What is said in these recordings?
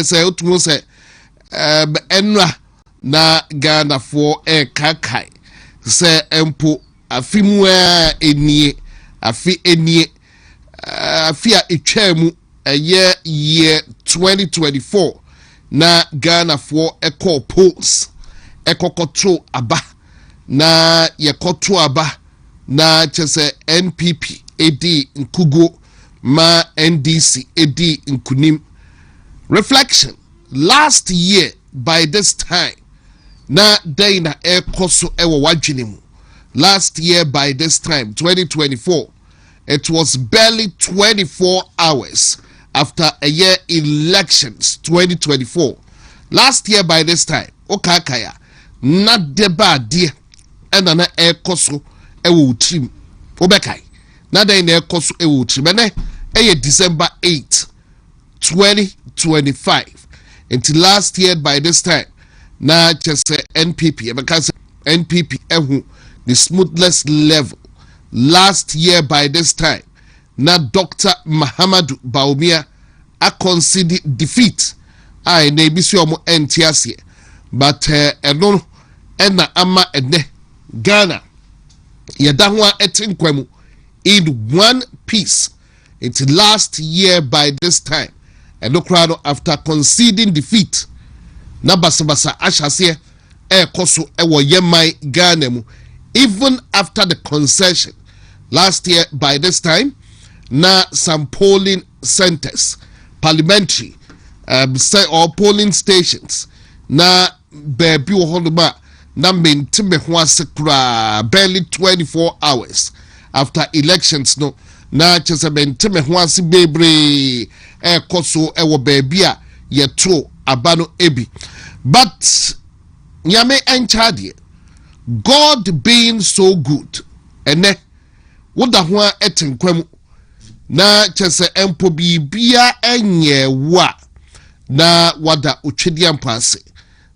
say utumo say enra na Ghana for kakai say empo afimu enie afi enie afia etwemu year 2024 na Ghana for polls ekokoto aba na yekoto aba na chese NPP edi nkugo ma NDC edi nkunim. Reflection: last year by this time na dana ekoso ewo wadwinimu. Last year by this time 2024, it was barely 24 hours after a year elections 2024. Last year by this time okakaya na deba die ena na ekoso ewo utrim obekai na den na ekoso ewo utrim ene December 8 2025 until last year by this time na chese NPP because NPP ehu the smoothness level. Last year by this time na Dr. Mahamudu Bawumia a conceded defeat I na ebisi omo entiasie but eno ena ama ene Ghana yadahwa etinkwemu in one piece. It's last year by this time and Okrano after conceding defeat na basabasa ashase koso ewo yemai Ghana mu even after the concession. Last year by this time na some polling centers, parliamentary or polling stations na baby oholuma na mentime ho asekura barely 24 hours after elections no na chese mentime ho ase bebre koso ewo baby a yeto abano ebi. But nyame enchade God being so good ene woda ho etinkwam na chese empo bibia enye wa na wada otwedia mpase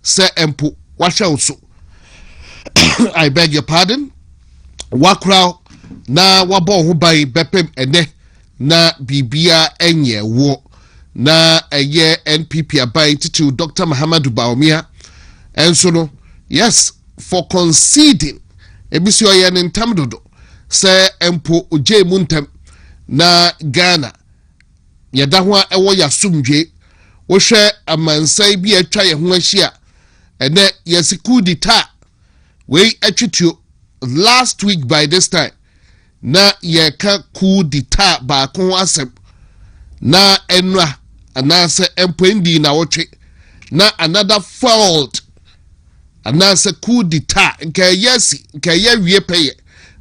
se empo wahwe so I beg your pardon wakra na wabo ho bai bepem ene na bibia enye wo na eye NPP abai titu Dr. Mahamudu Bawumia enso no yes for conceding ebisi oye ntam dodo se empo oje muntem na Ghana yeda ho ewo yasumdwe wo hwe amansai bi atwa ye ho ahia ene yesiku dita we atwitio last week by this time na ye ka ku dita ba ko asem na enra anase empo ndi na wotwe na another fault anase ku dita nke yesi nke ye wie peye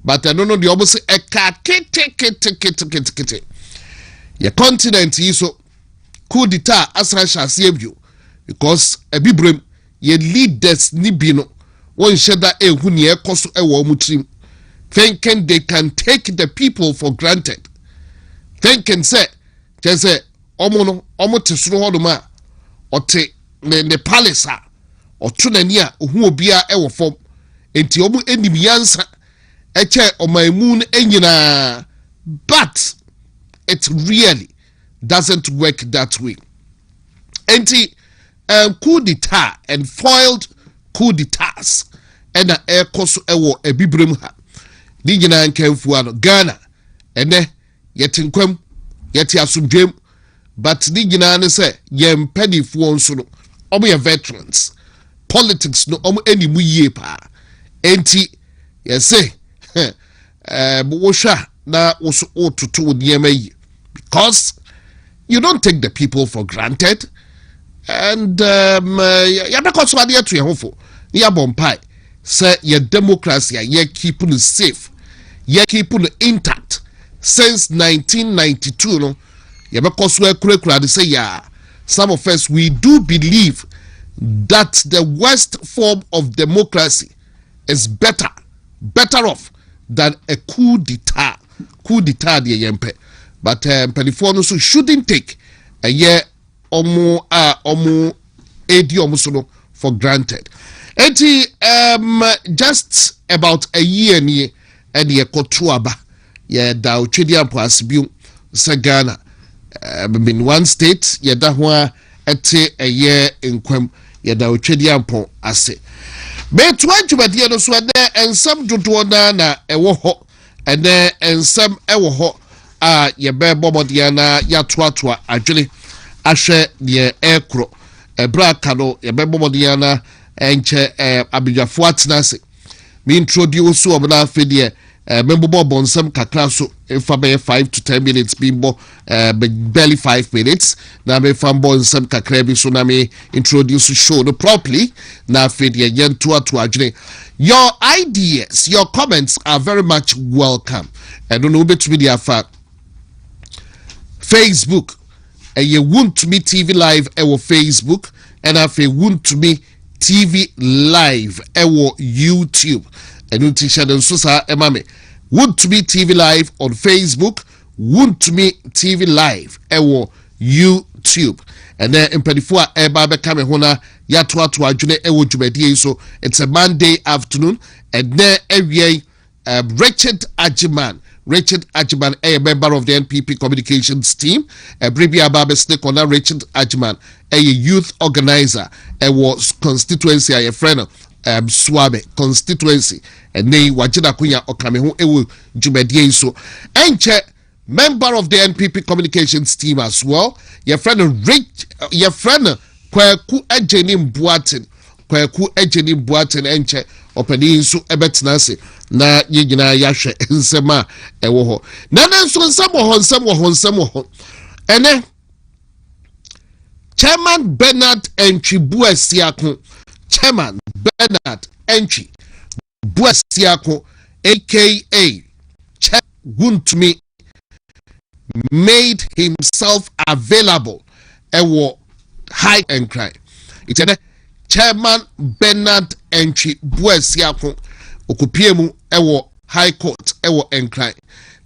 but no the obviously eka kete ye continent yi so ku dita asra shase abio because ebibrem ye leaders ni bi no won sheda ehu ne ekoso ewo mutrim thinking they can take the people for granted, thinking say just say omo tesuro hodoma ote ne palace a otunani a ohu obia ewo fom enti omo enim yansa eche omaimun enyina. But it really doesn't work that way. Enti coup d'etat and foiled coup d'etats and a air koso ewo ebibrem ha di nyina nkanfu ano Ghana ene yetinkwam yeti asumdwem but di nyina ne se yempanifu nso no omo ye veterans politics no omo animu yie pa enti yese wo hwa na wo so otutu niema yi because you don't take the people for granted and ya because what you to hofo ya bompai say your democracy ya keep it safe ya keep it intact since 1992 no ya because we kura say ya some of us we do believe that the worst form of democracy is better off than a coup d'etat de yempe but California so shouldn't take a year omu edi omusono for granted. Eti just about a year ni and ye kotuaba ye da uchidi ampo asbiu se Ghana in one state ye da ho ete eye nkwam yeda otwedi ampon ase be to adwumade no so na ensam dodo na ewo ho ene ensam ewo ho a yebe bomode na yatoatoa adwene ahwe de ekro ebra ka no yebe bomode na enche abidwafo atenase me introduce obna afedie membo bonsam kakra so fa be 5 to 10 minutes bimbo barely 5 minutes na me fa bonsam kakra bi so na me introduce show no properly na afedie yento ato adwene. Your ideas, your comments are very much welcome. I don't know between the fact Facebook you want to me TV live ewo Facebook and if you want to me TV live ewo YouTube and you teach them so sa emame want to me TV live on Facebook, want to me TV live ewo YouTube and then in 24 eba be come hona ya to adwene ewo dwumadi so it's a Monday afternoon and then every Richard Ajiman, a member of the NPP communications team, a Bribia Babe Snake on Richard Ajiman, a youth organizer, a was constituency, a friend Swabe constituency, and nay Wajida Kuya Okamehu Ewu Jumedie so, and member of the NPP communications team as well, your friend Kwaku Ejeni Buatin enche openi so ebetenase na yegyina yahwe nsema ewo ho na nso nsem ho ene Chairman Bernard Entry Buasiako Chairman Bernard Entry Buasiako aka Guntumi made himself available ewo high and cry it's Chairman Bernard Entry Buasiako okupiemu ewo High Court ewo Enkrai.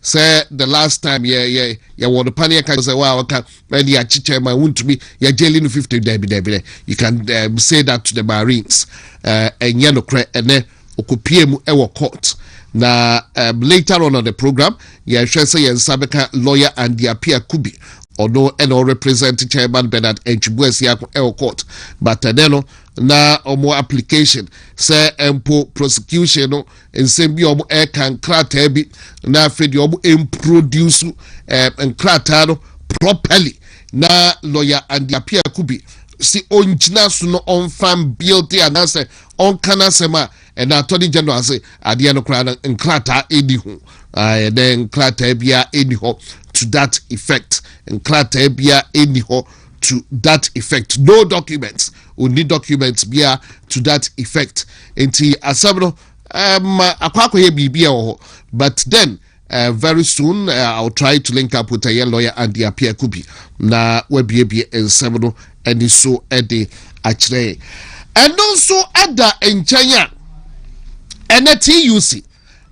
Say the last time yeah what the panic say wow okay when the chairman want to be you're jailing 50 debi you can say that to the Marines and yano cre and then okupiemu ewo court na later on the program yeah sure say Sabeka lawyer and the appear kubi although and all represent Chairman Bernard Entry Buasiako ewo court but then na omo application say empo prosecution no ensem bi omo kan krata bi na afedi omo introduce krata no properly na lawyer and appear kubi si onjina so no on fan guilty and say on kana sema and attorney general say ade no kra krata edi ho then krata bia edi ho to that effect and krata bia edi ho to that effect. No documents. We need documents bia to that effect. Enti asabno Kwaku ye bibia but then very soon I'll try to link up with a lawyer and the appear kubi na we be ensabno and so ede achre. And also ada enchanya and TUC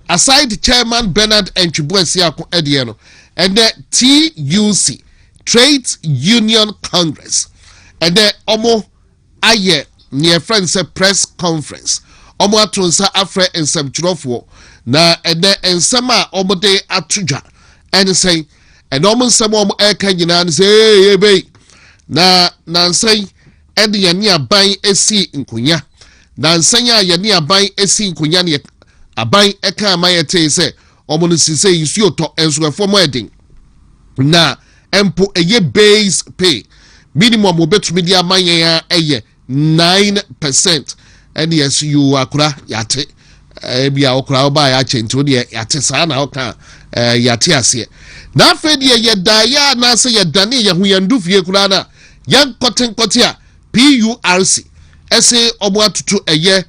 aside Chairman Bernard Entry Buasiako ediano and the TUC Trades Union Congress and then omo aye near friends a press conference omo atonsa afre ensem churofo na and then ensema omo de atuja and say and omo nsem omo eka nyina say hey be na say and ye ni aban esi nkunya na nsanya ye ni aban esi nkunya ne aban eka amayete say omo no sise yisu to enso efo mo edin na empo eye base pay minimum obetumi dia manya eye 9% and yes you akura yate bia okura oba ya chento de yate sa na oka yate ase na afedi ye daya na se ye dane ye hu yandu fie kura na yan kotenkote a PURC ese omo atutu eye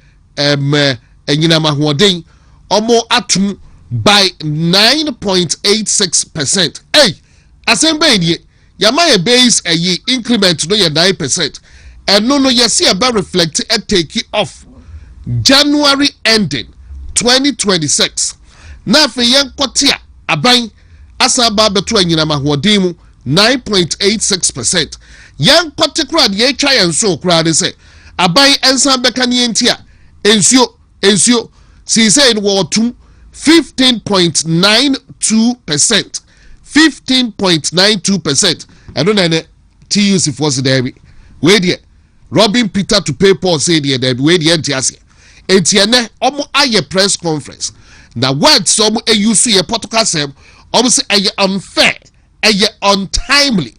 enyina mahoden omo atum by 9.86%. Hey, asembe ni yama ye base ayi increment no ye 9% and no you see about reflect and take it off January ending 2026 na fe yen kotia aban asaba beto anyina mahodin mu 9.86%. Yen kote kra de twa yen so kra de say aban ensan beka ne entia ensio si say no wotum 15.92%. 15.92%. I don't know TUC force there. wait there Robin Peter to pay Paul say that wait the NTS etienne omo aye press conference na words some e use ye protocol sem omo say aye unfair aye untimely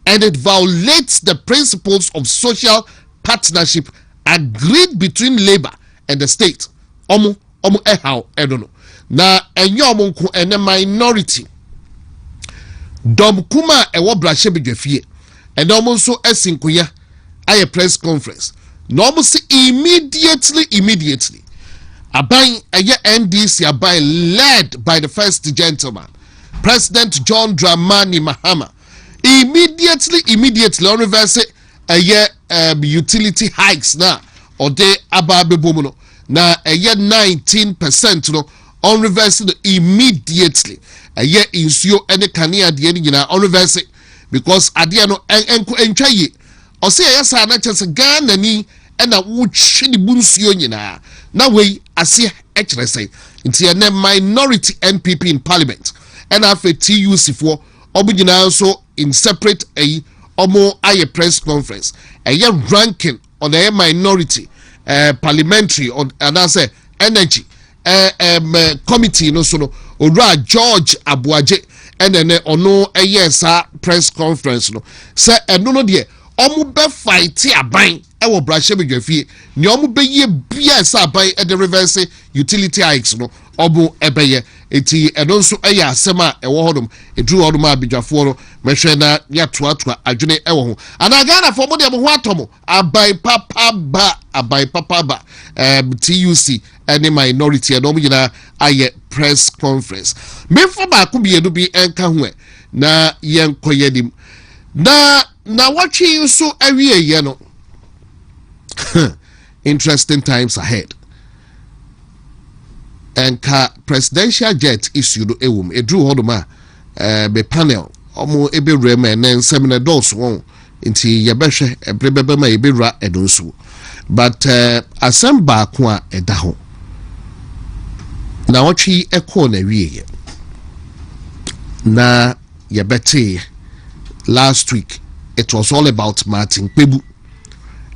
and it violates the principles of social partnership agreed between labor and the state omo how I don't know na enyo omo nko ene minority dom kuma e wo brahye bedwafie and omo so esinkoya aye press conference no omo say immediately aban aye NDC aban led by the first gentleman President John Dramani Mahama immediately on reverse aye utility hikes na ode ababe bomuno na aye 19% no on reverse immediately aye insuo ene kanea de ni nyina on reverse because ade no enko entwaye o se aye sa na chese Ghana ni ena wo twini bunsuo nyina na wei ase ekere sei nti ene minority NPP in parliament ena afa TUC for obunyina so in separate omo aye press conference aye ranking on a minority parliamentary on and I say energy committee no so no ora George Abuaje ene ono sa press conference no say eno no de omo be fight aban e wo brahye bedwafie ne omo be ye bia sa aban e de reverse utility hikes no obo ebeye eti eno nso eya asema e wo hodom edru hodom abidwafo no mehwe na ya toatoa adwene e wo ho ana Ghana fo mo de mo ho atomo aban papa ba TUC any minority and omina aye press conference me for ba ko biedu bi enka ho na yenkoyedim na watching so awie ye no interesting times ahead enka presidential jet issue do ewum edru hodoma be panel omo eberem en seminar dos won nti yebehwe ebrebebe ma ebewura edonsu but assemble ko a eda ho na watchi ekọ na wiye na yebete last week it was all about Martin Kpebu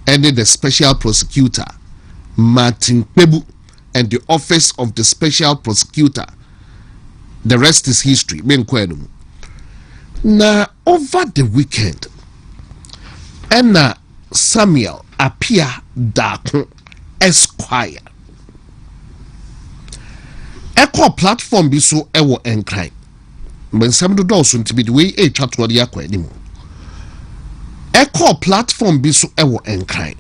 and the special prosecutor Martin Kpebu and the office of the special prosecutor. The rest is history. Now over the weekend Enna Samuel appear Dako Esquire Echo platform bi so ewo enkran when some do also to be the way a chat word yakwa anymore Echo platform bi so ewo enkran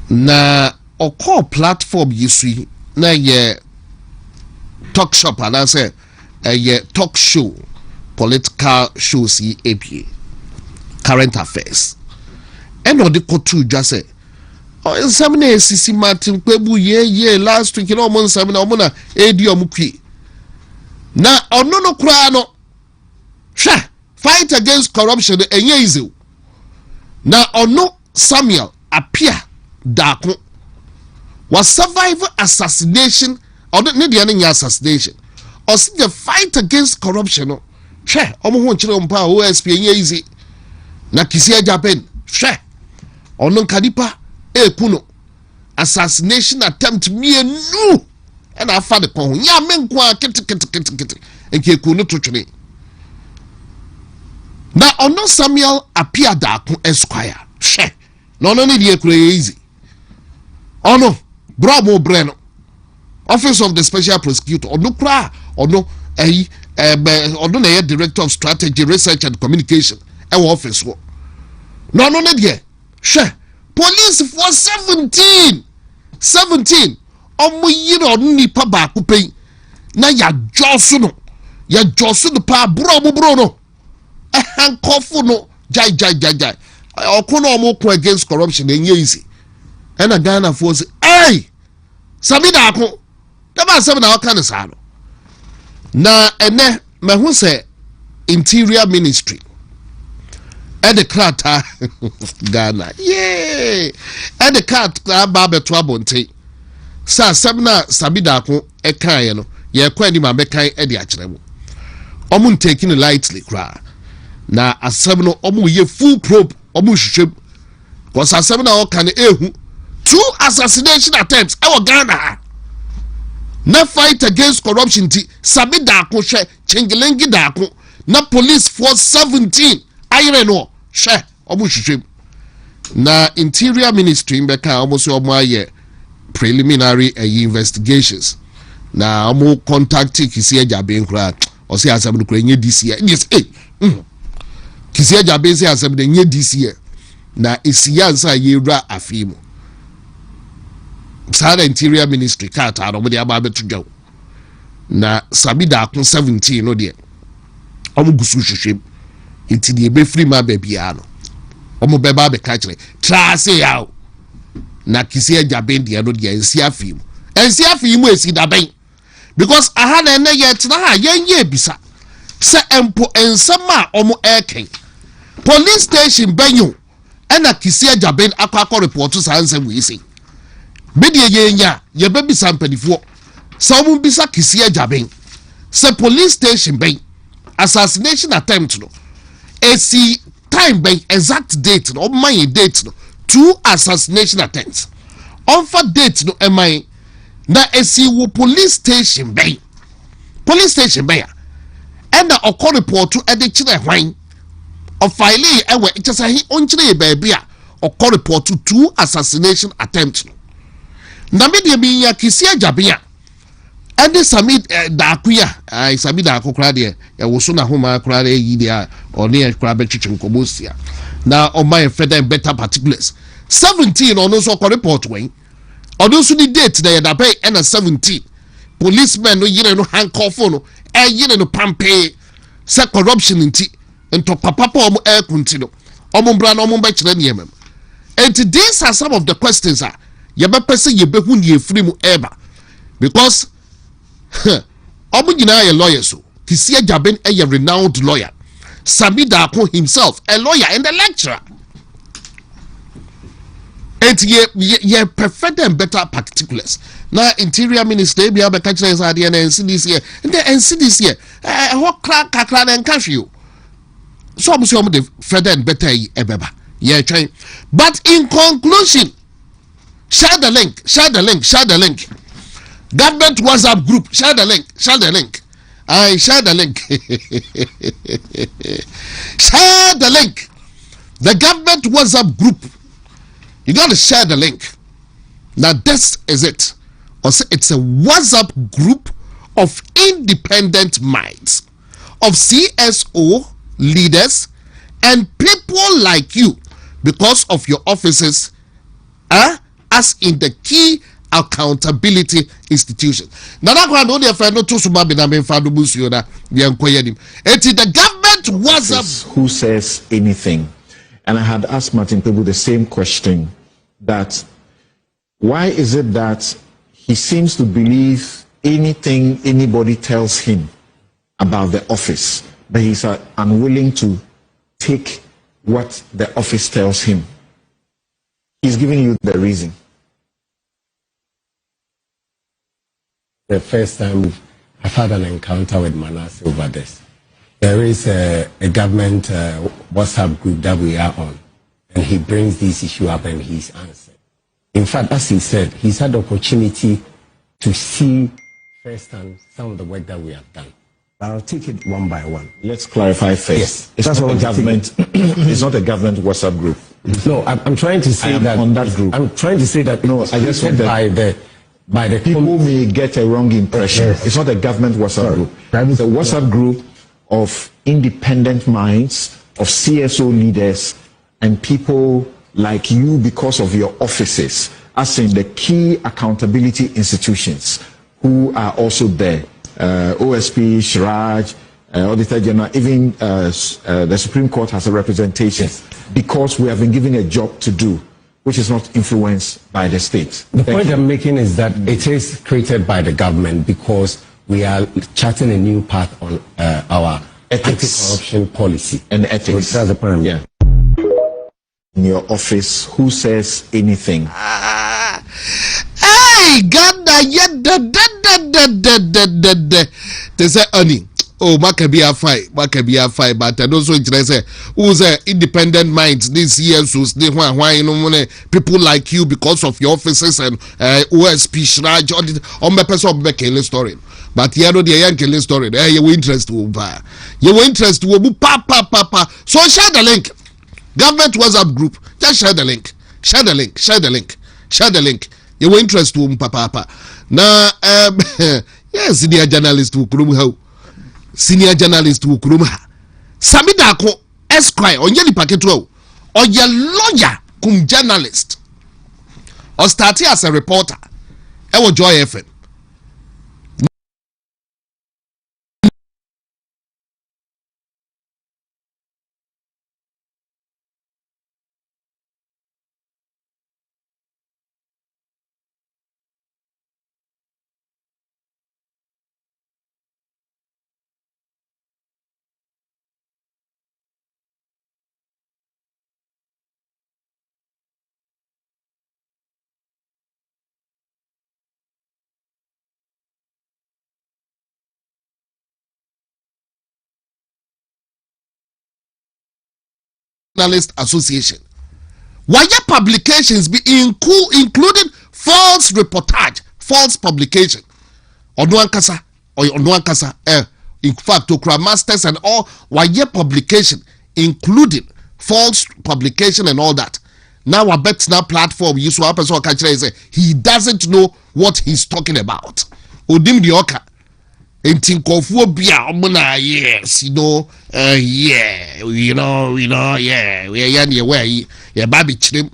na oko platform yisui na ye talk shop and I say ye talk show political shows APA current affairs and on the kotu just say oh examine CC Martin Kpebu ye last week no mon examine omona edi omukwi na ono no kura no hwe fight against corruption enye easy na ono Samuel appear Dako was survive assassination or ne de anya assassination or see the fight against corruption no hwe omo ho nkyere ompa OSP enye easy na kisia Japan hwe ono kadipa ekuno assassination attempt mienu and I found the con ya menkwa kit enke ekuno to twene na ono Samuel appear Dako Esquire hwe no ne de ekura easy ono bravo breno office of the special prosecutor ono kra ono ono na director of strategy research and communication office wo no ne de hwe police for 17 omo yiro nipa ba ko pen na ya joso no pa bro no hankofo no jai okono omo ko against corruption enye easy ena Ghana for say hey sami da ko da ba sami na waka ne sa no na ene me hu say interior ministry and the crata Ghana and the cat ba beto abonte sa semna sabida ko e kan no ye kwa ni ma be kan e de akere mo taking it lightly kra na asem no omo ye full probe omo hwehwem because asem na o kan ehu 2 assassination attempts e Ghana na fight against corruption ti sabi da ko hwe chengelengi da ko na police force 17 ayre no hwe obu hwehwem na interior ministry mbeka almost omo preliminary investigations na omo contact Kisi Ajabe nkura o se asem no kura nye this year yes Kisi Ajabe se asem de nye this year na isiyansa yewra afimu Sada interior ministry kata no de aba beto dwaw na sabida akon 17 no de omo gusu hwehwem nti de be free ma babia no omo beba be ka kire trase yawo na Kisi Ajabe de no de ensi afimu esi daben because aha na ne yet na ha yenye bisa se empo ensema omo eken police station banyo ena Kisi Ajabe akwa report sa ansem we say Media yenya ye baby sampanifo so bisa Kisi Ajabe se police station ben assassination attempt no esi time ben exact date no my date no 2 assassination attempts on for date no emai na esi wo police station ben and na okọ report e de kire hwan of file ewe itesa hi onkyere ba bia okọ report 2 assassination attempts no na media bi ya Kisi Ajabe ande Samid Dakuya Samid Akokra de ya woso na homa akra de yi de oni akra be twetwenkomosia na o my further better particulars 17 ono so okọ report wen odo so di date na ya pay na 17 policemen no yire no handcuff no yire no pampe se corruption nti ento papa omo kunti no omo bra no omo ba kire ne yemem and these are some of the questions are ye be pese ye be hu ne free mu eba because omo nyina ye lawyer so Kisi Ajabe a renowned lawyer Samida Akon himself a lawyer and a lecturer and ye perfect and better particulars na interior minister be able catch us at the NC this year and the NC this year what crack and cash you so I'm sure the further and better ebeba yeah trying but in conclusion share the link government WhatsApp group share the link I share the link share the link the government WhatsApp group. You got to share the link. Now this is it. Also, it's a WhatsApp group of independent minds, of CSO leaders and people like you because of your offices as in the key accountability institutions. Now that one only if I know to sumabi na menfado busio na biankoyenim. It is the government WhatsApp who says anything. And I had asked Martin Pebu the same question, that why is it that he seems to believe anything anybody tells him about the office, but he's unwilling to take what the office tells him? He's giving you the reason. The first time I've had an encounter with Manasseh over this. There is a government WhatsApp group that we are on, and he brings this issue up and he's answered. In fact, as he said, he's had the opportunity to see firsthand some of the work that we have done. I'll take it one by one. Let's clarify first. Yes. It's not a government. It's not a government WhatsApp group. No, I'm trying to say that on that group. I'm trying to say that no, I just said that by the people may get a wrong impression. Yes. It's not a government WhatsApp group. It's a WhatsApp group of independent minds, of CSO leaders, and people like you because of your offices, as in the key accountability institutions who are also there. OSP, Shraj, Auditor General, even the Supreme Court has a representation, because we have been given a job to do, which is not influenced by the state. The point I'm making is that it is created by the government because we are charting a new path on our anti-corruption policy and ethics. So that's the point. Yeah. In your office, who says anything? Hey, God, they say, Oni, oh, Maccabea fight, but I also say, who's independent minds this year, so why you know people like you because of your offices and OSP Shraj or my person of killing story. But you know the young killing story. You interest to papa. So share the link. Government WhatsApp group. Just share the link. Share the link. You interest to papa. Now yes, senior journalist who krum senior journalist who krum Samida ko Esquire on yeli paketo or your lawyer kum journalist or starting as a reporter. I will Joy FM. Journalist Association. Why publications be including false reportage, false publication. Nkansah or Nkansah, in fact, to masters and all, why publication, including false publication and all that. Now I bet now platform you so happen so say he doesn't know what he's talking about. Odim dioka. Intinkophobia omuna yes, yeah, yeah, baby chrim,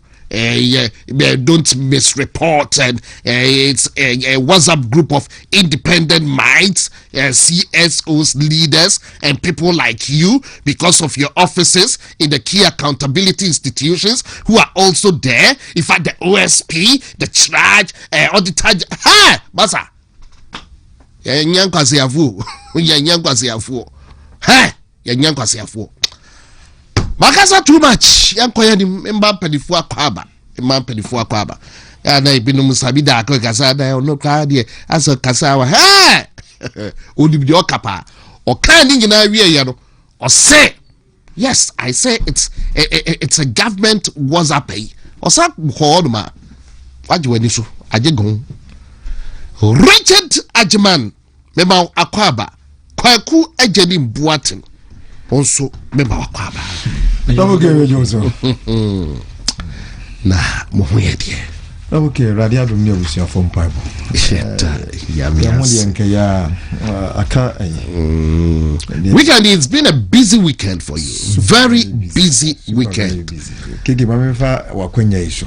don't misreport, and it's a WhatsApp group of independent minds, CSOs, leaders, and people like you because of your offices in the key accountability institutions who are also there. In fact, the OSP, the charge, all the charge. Ha, Basa. Nkansah Makasa too much. Yankoya ni mba pedifu akwaba. Ya na ibinu musabida akwe kasa da ono kadi aso kasawa. Hey! Odibidi okapa. Okani nyina wie ya no. Ose. Yes, I say it's a government WhatsApp. Osa ho ma. Waje ni so. Aje gon. Richard Ajman mema akwaba Kwaku ejeni Mbuatin also mema akwaba Namuke Johnson na mohuye die Namuke radio do me abusia from Bible ya aka weekend. It's been a busy weekend for you. Very busy weekend. Kiki mamefa wakwenya iso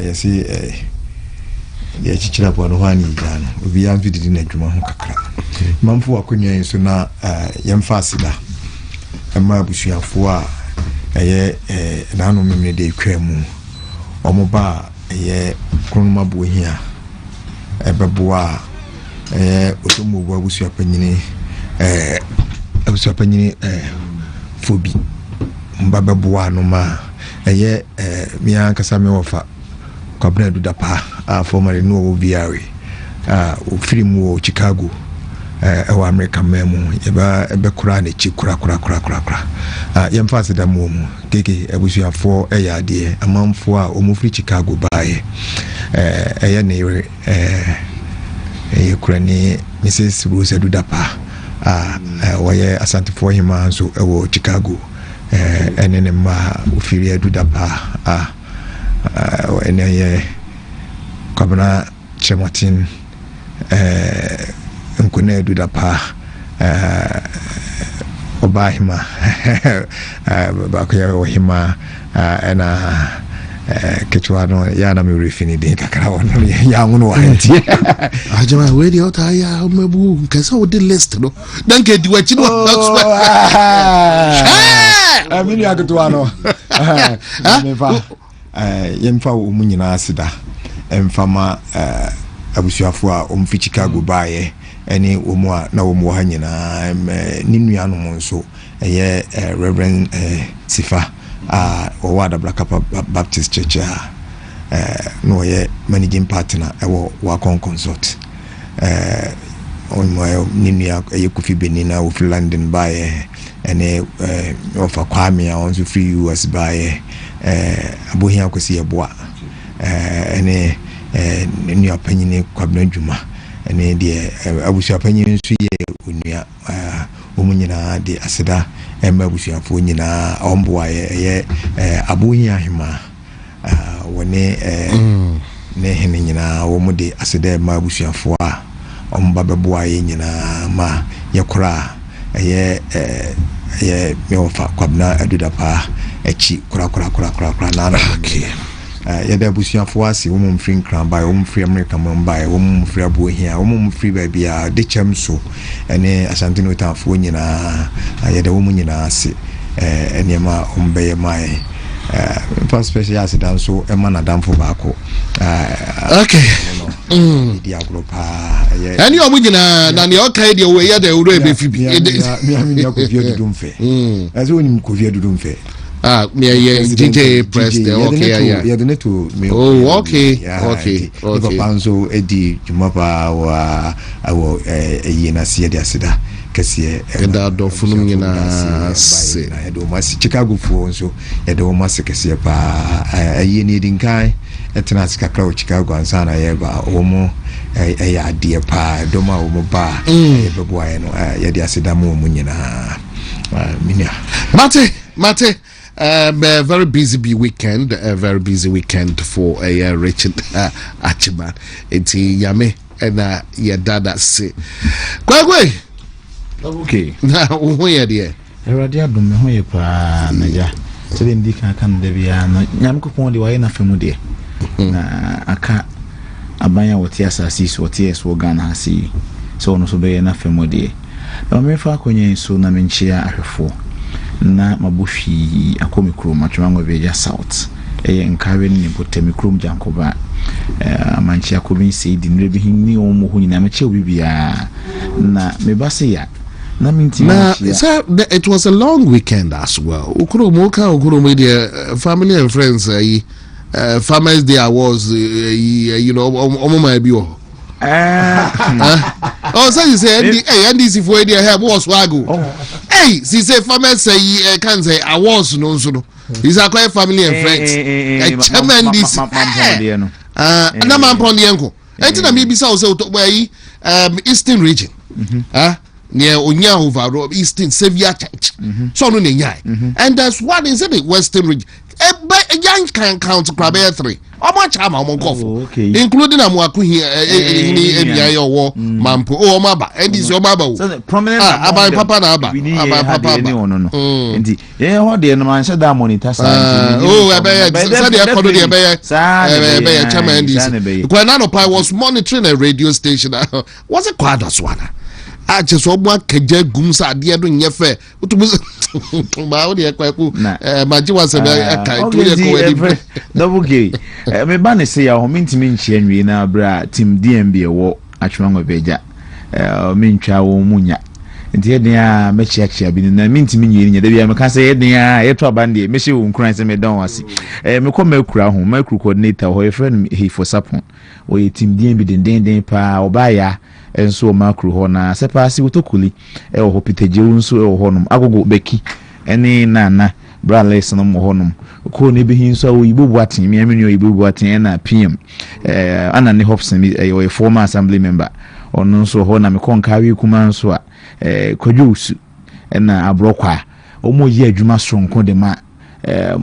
yesi ya chichira kwa nohani jana obi ya mfidi na adwuma ho kakra mamfo akonwa yin so na yemfasida ema abusuafo a eye nanu memne de kwemu omoba eye kronuma bohia ebeboa otomo abusuapanyini fobi mbabeboa no ma eye mi Nkansah me wofa Kwabena Dudapa formerly no VR film Chicago American memo ebe kura ne chi kura yemfase da mu keke ebusuafo eyade amamfo a omufri Chicago bae eye ne kura ni Mrs. Rose Dudapa waye asantefo hima nso ewo Chicago enene ma ofiri Dudapa Kwabena Kyeremanteng nkune Dudapa obahima bakoya ohima ena ketwa no ya na me refini de kakra wono ya ngono wanti ajama we di ota ya mebu Nkansah wo de list no dan ke di wachi no amini aketwa no mefa yemfa umunyina asida emfama abusuafo a omfi Chicago bae ene omu a na omu ha nyina ninnuanu mo nso eye Reverend Sifa Owada Blakapa Baptist Church no ye managing partner ewo Wakon Consult on my Ninia Kofi Benina of London by and of a Kwame on to free US by Abuhia Kosi Abua and in your opinion, Kwabnajuma and I wish your opinion Unia Umunina de Aseda Emma Bushia Funina Omboy Abuhia Hima when ne henina womude asede ma busuafo a ombaba boa nyina ma yekora ye meofa kwabna aduda pa echi kura na na yeda busuafo ase wo mfiri nkran ba wo mfiri America mba wo mfiri abohia wo mfiri ba bia de chamso ene asante no tafo nyina yeda wo nyina ase ene ma ombeye mai first special accident so emana damfo baako okay dia gropa ani o mugina na ne o kai de we ya da uro ebe fi bi mi Kofi Adudumfe aso onim Kofi Adudumfe me DJ president okay yeah the net to me okay panzo edi jumapa wa awo yena sie de asida kese da do funum nyina se na do mas Chicago fo so e do mas kese pa yeni dinkai etena sika kra Chicago ansa na ye ba omo ya de pa do ma omo ba e bebo aye no ye de asida mo nyina minia Mate a very busy weekend, for a Richard Achiman. It's yame and your dada say. Kwaku. Okay. Now, where dear? Radia do me hoye pa naja. So dem di kan de bia no nyam kopon de waye na femu de. Na aka abanya wote asasi so wote eso Ghana asi. So no so be na femu de. Na me fa konye so na menchia ahwefo. Na mabushi akomi krom atwango beja south nkare ni potemi krom jankoba manchi akomi sidi nrebi hinni omo hu nyina meche obibia na mebase ya na minti na it was a long weekend as well. Ukuro media family and friends Farmers Day was you know omo ma bi o oh, so you say NDC for idea help was wago. Hey, she say farmers say can say I was no. These are quite family and friends. Tremendous. Na man pon the enko. Enti na me bisa o say to Eastern region. Near Onya over Eastern Savior Church. So no nyai. And there's one in the Western region. A young can count to 3. How much am I including a Kwaku here, any war, Mampo, or Maba, and this your Baba. So prominent about Papa Naba, about Papa. Indeed, yeah, what the man said that money. Oh, I bet Chairman. Kwananopai was monitoring a radio station. Was a quadaswana. I just want Kaja Gumsa, dear doing your fair. Kwaku, was a double gay. Me banne say our mintimin chenry na bra team DMB war atwango beja. Mincha wo munya. Nti edea mechiachia bi na mintimin yiri nya da bia me ka say edea eto abande me hye wo nkran se me don wase. Me ko makura ho makru coordinator ho e friend he for sapon. O ye team DMB den pa obaya enso makru ho na sepasi utokuli e ho piteje unso e ho honum agogo beki eni nana bra lesson mo honum ko ne bi hinso awo ibubu atin mi amenu ibubu atin na PM ana ne Hobson e former assembly member ono nso ho na me konkawe kuma nso a kodwusu na abrokwa omo ye adwuma sonko de ma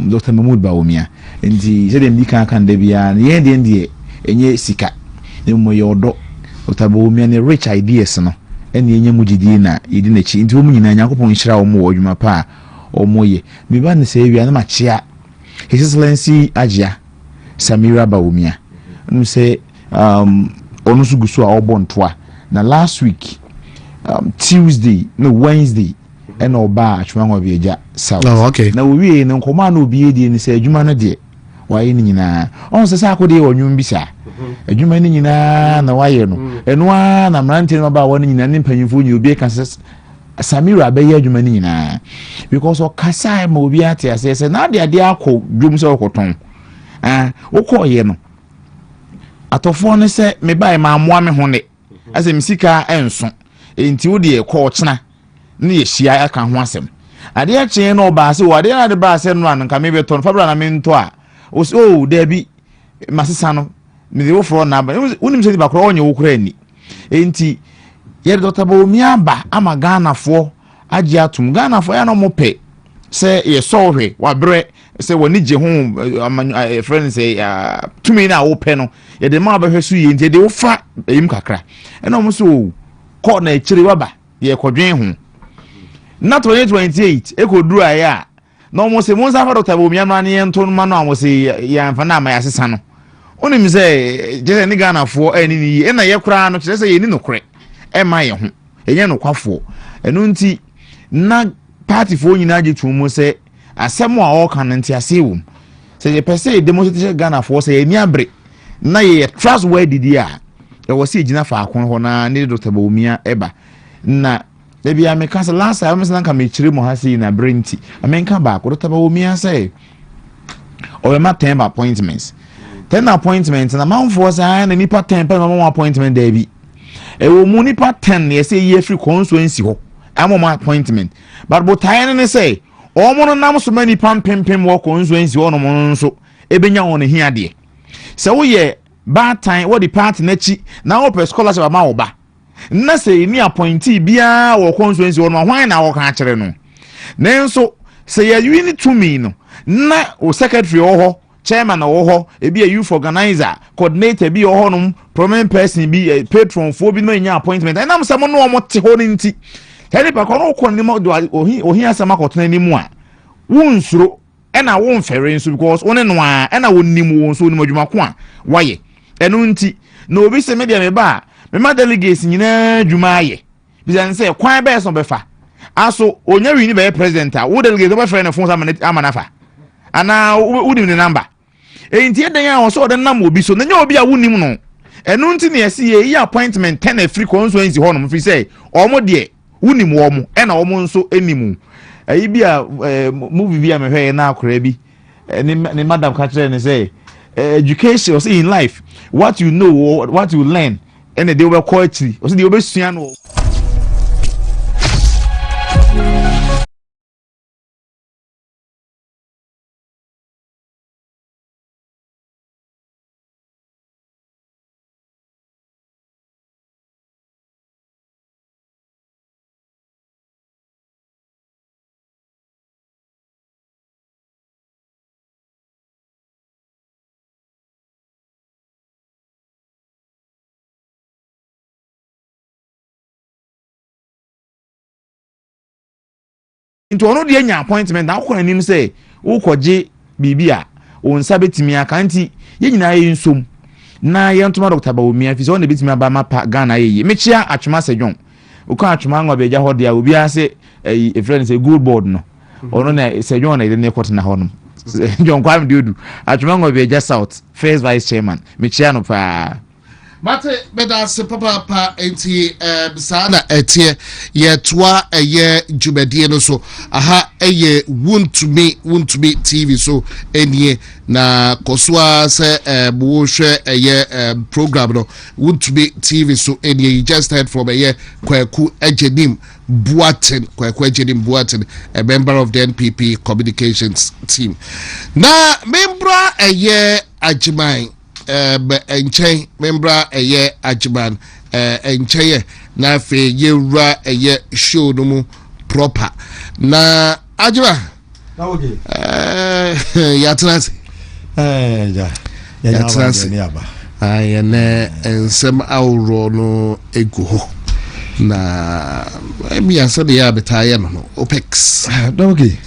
Dr. Mahmoud Bawumia nti se dem dika kan de bia ye de enye sika ne mo ye odo Otabawumia ne rich ideas no ene enye mugidi na yedi na chi nti wo nyina Yakobon hira wo mo adwuma pa omoye biba ne se ewia na machia His Excellency Ajia Samira Bawumia no say onu sugusu a obontoa na last week Tuesday no Wednesday and oba atwanwa bieja south. Oh, okay. Na we no nkoma na obi edi ni say adwuma no de waye ni nyina on se sa akode wonwum bisa adwuma ni nyina na waye no eno a na mrante no ba woni nyina ni mpanyimfo nyi obi ka Samira be ye adwuma ni nyina because o kasa ma obi ate ase na de akọ dwum se okoton ukoye no atofo ne se me bai ma amoa me ho ne ase misika enso enti wo de call chena na ye hia aka ho asem ade a chen no ba se wo de na de ba se no an nka me be ton fabra na me nto a o se o da bi masesa no me de wo fro na ba wonim se di ba kro onye wo kra ani enti ye Dr. Bawumia aba ama Ghana fo agi atum Ghana fo ya no mo pe se ye so hwe wa bre se woni je ho friends say tumi na wo pe no ye de ma ba hwe so ye enti de wo fa yim kakra e no mo so ko na ekire waba ye kodwen ho na 2028 ekoduru aya no mo se mo sa fa Dr. Bawumia no ane ento no ma no mo se ya mfa na ma ya sesa no onim se je ni Ghana fo ani ni e na ye kura no kire se ye ni no kure e ma ye ho enye no kwafo enu nti na party fo nyina je tumu se asem a o kan nti asewum se je pese demonstration Ghana fo se ye ni abre na ye trustworthy dia e wo se gina fa akon ho na ne Dr. Bawumia eba na debi ameka se last time se nka me chire mo ha se na brenti amenka ba ko Dr. Bawumia se o ma 10 appointments 10 appointments na man for say na nipa 10 pe no appointment there bi e wo mu nipa 10 ye say ye free constituency ho amom appointment but botaye ne say o mo no nam so mani pampempem wo constituency ho no mo nso ebenya won hia de se wo ye bad time wo the party na chi na wo per scholarship ama wo ba na say ni appointee bia wo constituency ho no hwan na wo ka kire no nenso se ye win to me no na o secretary ho chairman ho ebi a youth organizer coordinator bi ho no prominent person bi patron fo bi no nya appointment and am some no mo te ho nti tani pa kono ko ni mo ohi asama kotona ni mu a wunsuro e na won fere nso because one no a e na wonnim won so ni madwuma ko a waye eno nti na obi se media me ba me ma delegates nyina dwuma aye bi san se kwan be so be fa aso onya wi ni be president a wo delegate be fere na fon amanafa ana wudi ni number enti eden ya won so de nam obi so na nya obi a wunim no eno nti ne yesi ye appointment 10 free constituency ho no mfi say omo de wunim wo mo e na omo nso enimu ayi bi a movie bi a me hwe na akora bi ni madam ka kire ne say education or in life what you know what you learn and they will call it or they will sua no into ono de nya appointment na akọ anim say wo koje bibia o nsa betimi aka nti ye nyina ye nsom na ye ntoma Dr. Bawumia fi so na betimi aba mapa Ghana ye mechia atwema sedwon uka atwema ngo beja ho dia obi ase a friend say good board no ono na sedwon na ide court na honom John Kwam Diodu atwema ngo beja south first vice chairman mechia no pa Mate beda se papa enti sana etie ye toa eye jubedie no so aha eye want to me TV so enie na koswa se bo hwe eye program no want to me TV so enie you just heard from eye Kwaku Ejenim Buaten a member of the NPP communications team na member eye Ajiman enchen membra eye ajiban enchen na fe yewra eye show no mu proper na ajiba na oge ya trans ya trans aye ne ensem awro no egu ho na ebi asa de ya betaye no opex na oge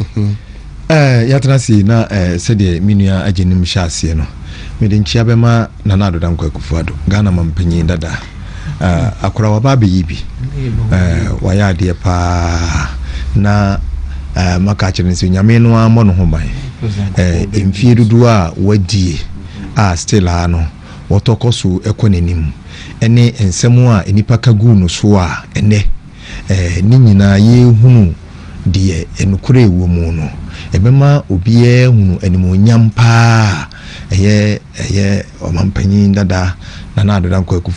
ya trans na se de minua ajenim hyase no medinchia bema na nado dan Kwaku Ghana mampanyi dada akora waba yibi waya de pa na maka kire nsi nyame no amo no ho ban emfie dudu a wadie still ano wotokoso ekonenim ene ensemu a enipa kagu no so a ene ni nyina ye hunu de enukure ewo mu no ebema obiye hunu animonyam pa eye omampanyi dada na nado dan Kwaku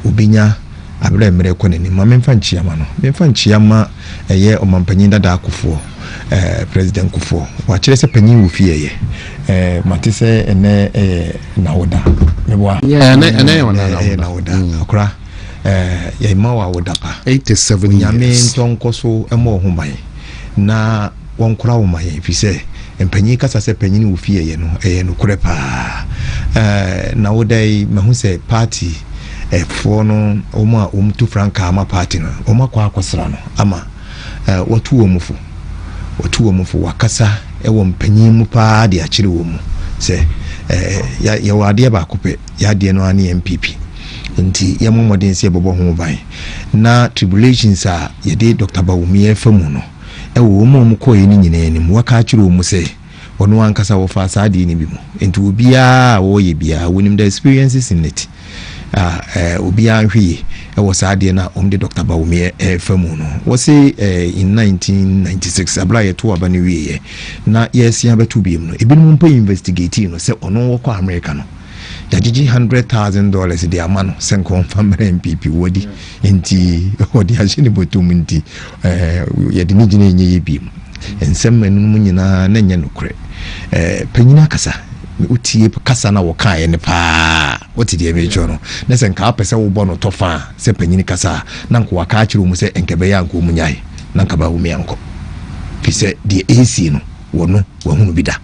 obinya abrɛ mmerɛ kɔ n'anim ma memfa nchiama no memfa nchiama ɛyɛ ɔmampanyin dada akufo president kufo wakyerɛ sɛ panyin wo fie mate sɛ ɛnɛ nawoda meboa ɛnɛ nawoda akora yɛma wa woda pa 87 nyame ntɔnkɔ so ɛma ɔho ban na wɔnkora wo ma yɛn fi sɛ mpanyin kasa sɛ panyin wo fie no ɛyɛ no korɛ paa nawoda yi mahu sɛ party for no oma to franka ama party no oma kwa akosra no ama watu wo mu fo wakasa wo mpanyin mu pa de akire wo mu se ya wade ba kope ya de no ani MPP nti ya momodin se bobo ho ban na tribulations a ye de Dr. Bawumia famu no wo mu ko yi ni nyina ni mu waka akire wo mu se ono ankasa wo fa saade ni bi mu nti obia wo ye bia wonim the experiences in it obia hwie was ade na de Dr. Bawumia famu no was in 1996 abla ye to aba ne wie na yes ya betu biem no ebinom mpa investigate no se ono wo kɔ America no yagigi $100,000 de amano sen confirm MPP wodi nti wodi agene botum nti ye de ni gine nye biem ensem manum nyina na nya nokre panyina kasa utie kasa na wokae ne pa woti de mejo no na se nka apese wo bɔ no tofa se panyini kasa na nko waka akire mu se enkebe ya nko mu nyae na nka ba wo mi anko fi se de AC no wono wahunu bida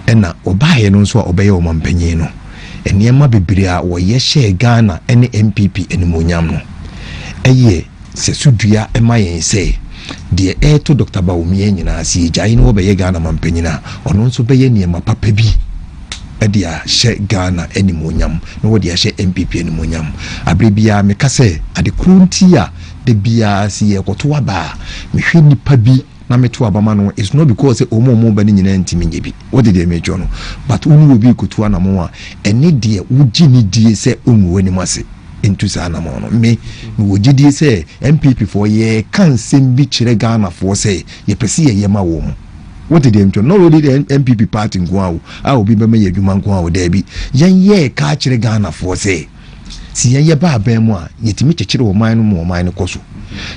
ɛna obaye no nso a obɛyɛ wo mampanyin no eniema bebre a wo ye hye Ghana ene MPP enimonyam no ɛyɛ se sudua ɛma yɛn se de to Dr. Bawumia nyina si gyae no wo bɛyɛ Ghana mampanyin a ɔno nso bɛyɛ niema papa bi edia hye Ghana enimonyam no wo de hye MPP enimonyam abrebia meka se ade krunti a de bia si ekoto aba mehwe nipa bi na meto abama no is not because omo ba ni nyina ntimi nye bi wo de mejo no but unu obi kotu anamo a ene de wugi ni die se omu wani mase into sa anamo no me wugi die se MPP for ye kan sem bi kire Ghana for se ye pese ye ma wo mu what did them no really the MPP party nko a obi be me yadwuma nko a wo da bi yen ye ka kire Ghana for se si yen ye ba aban mu a yetimi kekere wo man no mu wo man no koso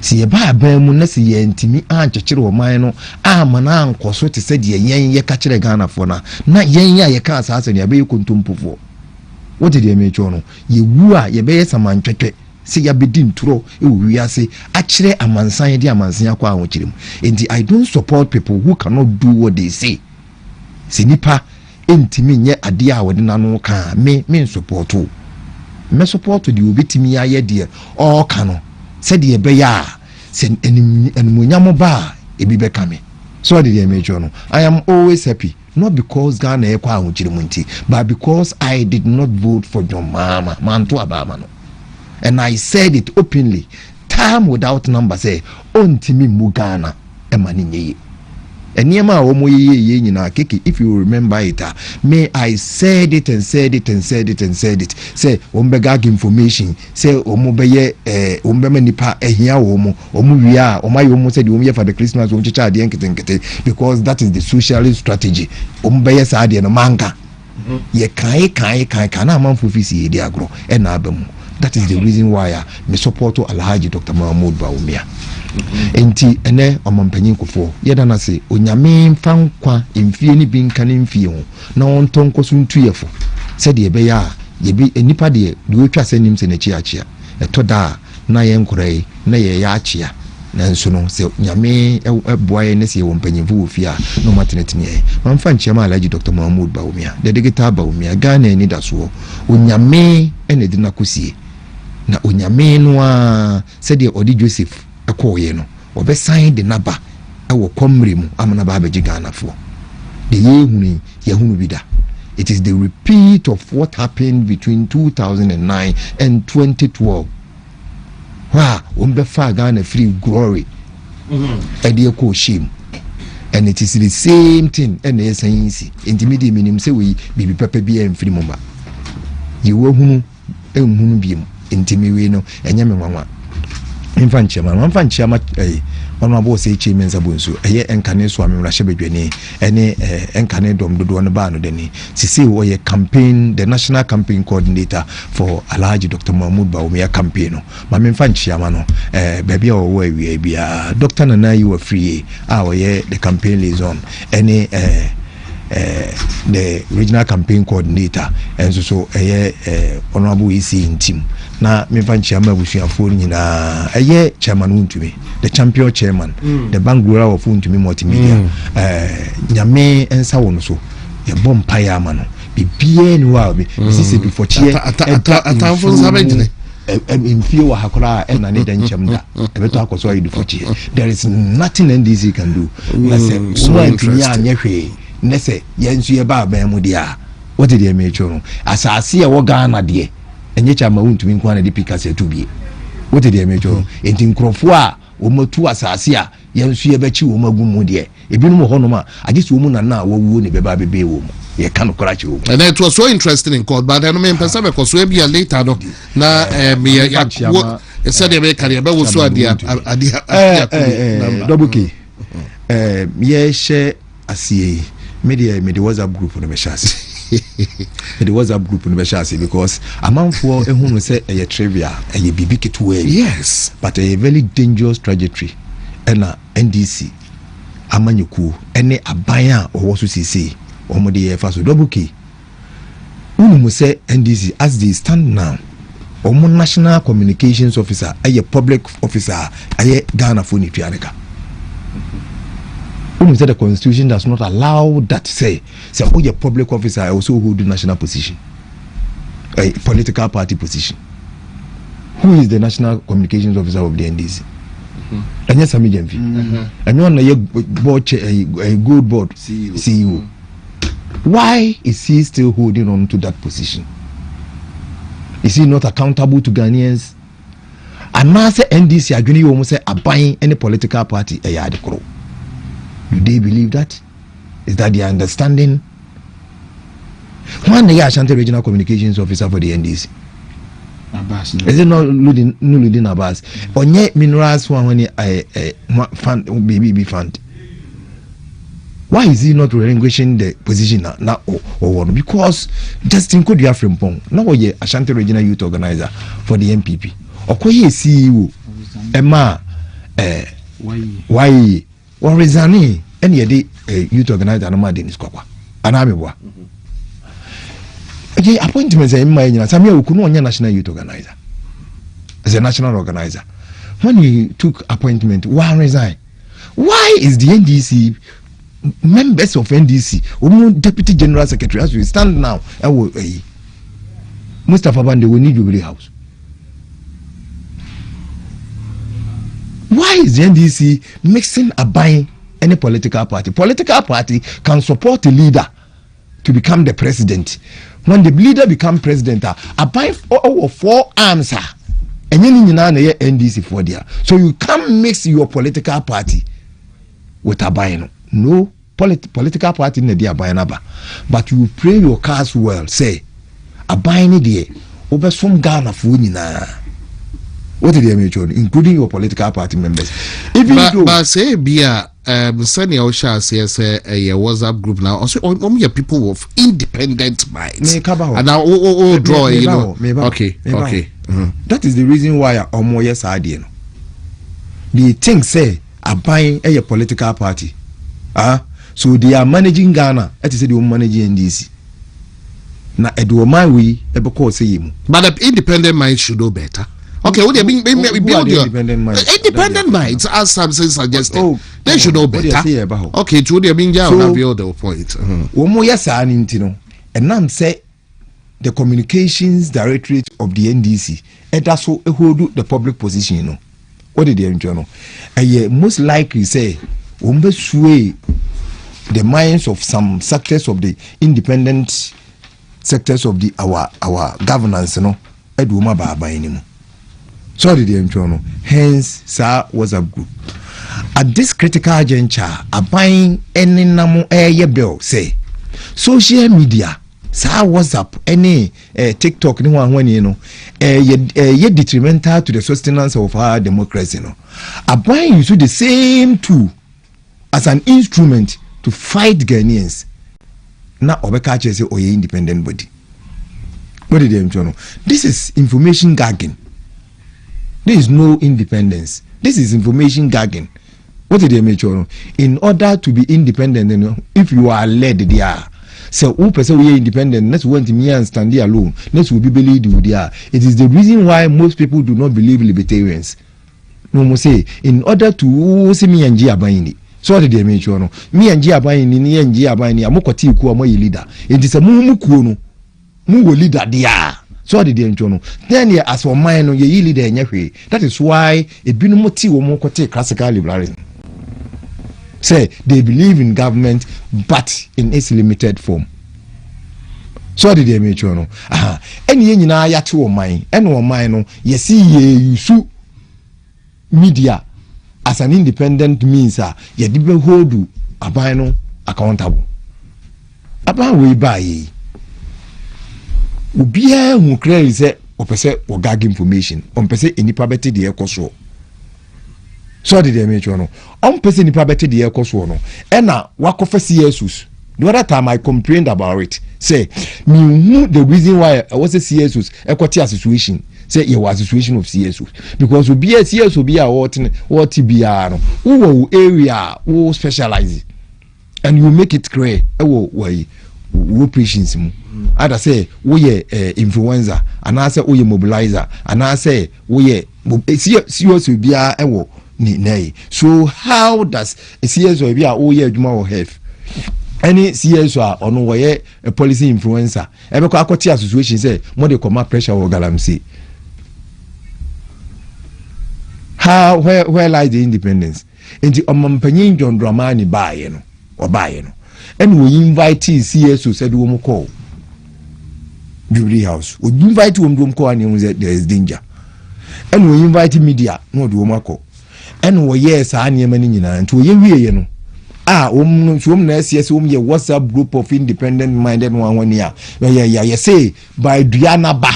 si ye ba aban mu na si ye ntimi an kekere wo man no ama na ankoso te se de yen ye ka kire Ghana for na yen ya ye ka asase ne abe kontompofo what did them no ye wu a ye be ye samantwetwe se ya bedi nturo e wi ase a kire amansan de amansan akwa ho kirem enti I don't support people who cannot do what they say se nipa entimi nye ade a wode nanu ka me support o me support the obitimi aye de all kano said the beya sen enimonyam ba ebi beka me so the major no I am always happy not because Ghana e kwa ahokirimunti but because I did not vote for John Mama manto abama no and I said it openly time without number say ontimi mu Ghana e mani nyeye eniema omo ye nyina keke if you remember it me I said it and said it and said it and said it say ombega information say omo beye ombema nipa ehia omo wia omaye omo say de omo ye for the Christmas omo chicha de nkete because that is the social strategy omo beye sa de no manka ye kan na amanfo fisi ye de agro e na abamu that is the reason why me support Alhaji Dr. Mahmoud Bawumia enti ene omampanyin kofo yeda na se onyame mfankwa emfie ni bi nka ne mfie ho na ontonkoso ntuyefo se de be ya ye bi enipa de wotwa sanim se na chiachia etoda na ye nkorai na ye ya achia na nso no se nyame eboaye ne se wompanyimfo wo fie a no matenetene ye mamfa nchiama Alhaji Dr. Mahmoud Bawumia de digital Bawumia Ghana ni daso onyame ene de na kosie na onyame no a se de odi Joseph akoye no obe sign the naba ewo komre mu amana ba beji Ghana fo de yehunu bida it is the repeat of what happened between 2009 and 2012 ombe fa Ghana free glory ede ko shame and it is the same thing and the science intermediate minim say we bibi papa bi en free mumba yehunu ehunu bi mu intimi we no enya me nwanwa mfa nchiama honorable say Kyeremanteng bonso eye enkane so amemra hyebedwani ene enkane dom dodo no ba no deni sisi wo ye campaign the national campaign coordinator for Alhaji Dr. Mahmoud Bawumia campaign no ma memfa nchiama no baby o wo awie bia Dr. Nana you were free wo ye the campaign liaison ene the regional campaign coordinator and so honorable EC in team na memfa nchiama busuafo nyina chairman untumi the champion chairman the bangura of untumi multimedia nyame ensa wono so ye bom paya ma no bibie ni wa bi sisi before chie atamfo sabegine mfie wa hakora na ne dan chamda ebeto akoso ayi before chie there is nothing NDC can do na se wo antumi anya hwe nese yensu ye ba ban mu dia what did they make no asase e wo Ghana de enye chama untumi nkwa na DP kase tubie what did they make no enti nkrofo a wo matu asase a yensu ye bachi wo magumu de ebinum ho no ma agisi wo mu na wo ne beba bebe wo mu ye kan korachi wo and it was so interesting in court but I no me person be cause we be later no na me ya said they be carry be wo so adia double k ye she asie media WhatsApp group no be shase the WhatsApp group no be shase because amanfo ehunu say e trivia e bibi ketu yes but a very dangerous trajectory na NDC amanyuku ene aban a owo so sisi omode ye fa so double k unu say NDC as they stand now omo national communications officer aye public officer aye Ghana for ni tuareka. When the constitution does not allow that say who your public officer also hold the national position, a political party position. Who is the national communications officer of the NDC? And yes, I'm and you want a good board CEO. Why is he still holding on to that position? Is he not accountable to Ghanaians? And now say NDC are going to almost say buying any political party a yard crow. Do they believe that? Is that their understanding? One day Ashanti Regional Communications Officer for the NDC. Abbas, no. Is it not Nuludin Abbas? Onye minerals when fund baby fund. Why is he not relinquishing the position now or because Justin could have from Pong. Now ye Ashanti Regional Youth Organizer for the MPP. Okoye CEO Emma why or resigning any day youth organizer no ma Dennis Kwakwa anamebwa appointments in my Samia Ukunu on national youth organizer as a national organizer. When you took appointment, why resign? Why is the NDC members of NDC deputy general secretary as we stand now Mustafa Bande will need Jubilee House? Why is the NDC mixing a buying any political party? Political party can support a leader to become the president. When the leader become president, a buying 4 arms and you need NDC for there. So you can't mix your political party with a buying. No political party in the buying, but you play your cards well. Say a buying there over some Ghana for what did they make, including your political party members? But say Bia senior Osha says a WhatsApp group now. Also, only people of independent minds. And now draw, you know. Okay. That is the reason why I'm yes idea. The thing say are buying a political party. So they are managing Ghana. That is they are managing NDC. Now, my way, but the independent minds should know better. Okay, what do you mean? Build your independent minds, as Samson suggested. They should know better. Okay, to the mean, so build the point. And now say the communications directorate of the NDC, and that's who hold the public position. You know, what did they enjoy? And most likely say, sway the minds of some sectors of the independent sectors of the our governance. You know, Edwuma Baba anymore. Sorry, the internal. Hence, sir, WhatsApp group. At this critical juncture, a buying any namo air bill say social media Sa WhatsApp any TikTok ni one you know ye detrimental to the sustenance of our democracy no. Aban use the same tool as an instrument to fight Ghanaians. Na obeka che say oye independent body. What did they know? This is information gagging. There is no independence. This is information gagging. What did they make sure? In order to be independent, you know, if you are led there, so who person we are independent, let's want me and stand there alone. Let's will be believed there. It is the reason why most people do not believe libertarians. No more say in order to see me and G Abaini. So what did they make sure? Me and G Abaini, ni and G Abaini, amokoti ku amoy leader. It is a mumu no. Mu leader there. So what did they know? Then yeah, as for mine, ye leader in that is why it be no motive or more classical liberalism. Say they believe in government, but in its limited form. So did they make you know? Any na ya to mine, and or mine no, ye see ye use media as an independent means, ye didn't hold abino accountable. About we buy ubia hu clear say opese o gag information, on pese enipa beti de ekoso. So did they make you know? On person in private the air cost one. And now, what of CSUs? The other time I complained about it. Say, me knew the reason why I was a CSUs, equity situation. Say, it was a situation of CSUs. Because we be a CS will be a what TBR, who area, who specialize. And you make it clear, why, patience. I'd say, we influencer, and I say, we mobilizer, and I say, we CS will be a so how does a CSO be a or have any CSO or no way a policy influencer ever quality association say more they come pressure or galamsey? How where lies the independence? In the Omampanyin John Dramani buy or buy and we invite CSO said we call Jubilee House. We invite them call and there is danger. And we invite media no do call. And we yes, I am and to ye no. Na SS ye WhatsApp group of independent minded one year. Yeah, say by Diana Ba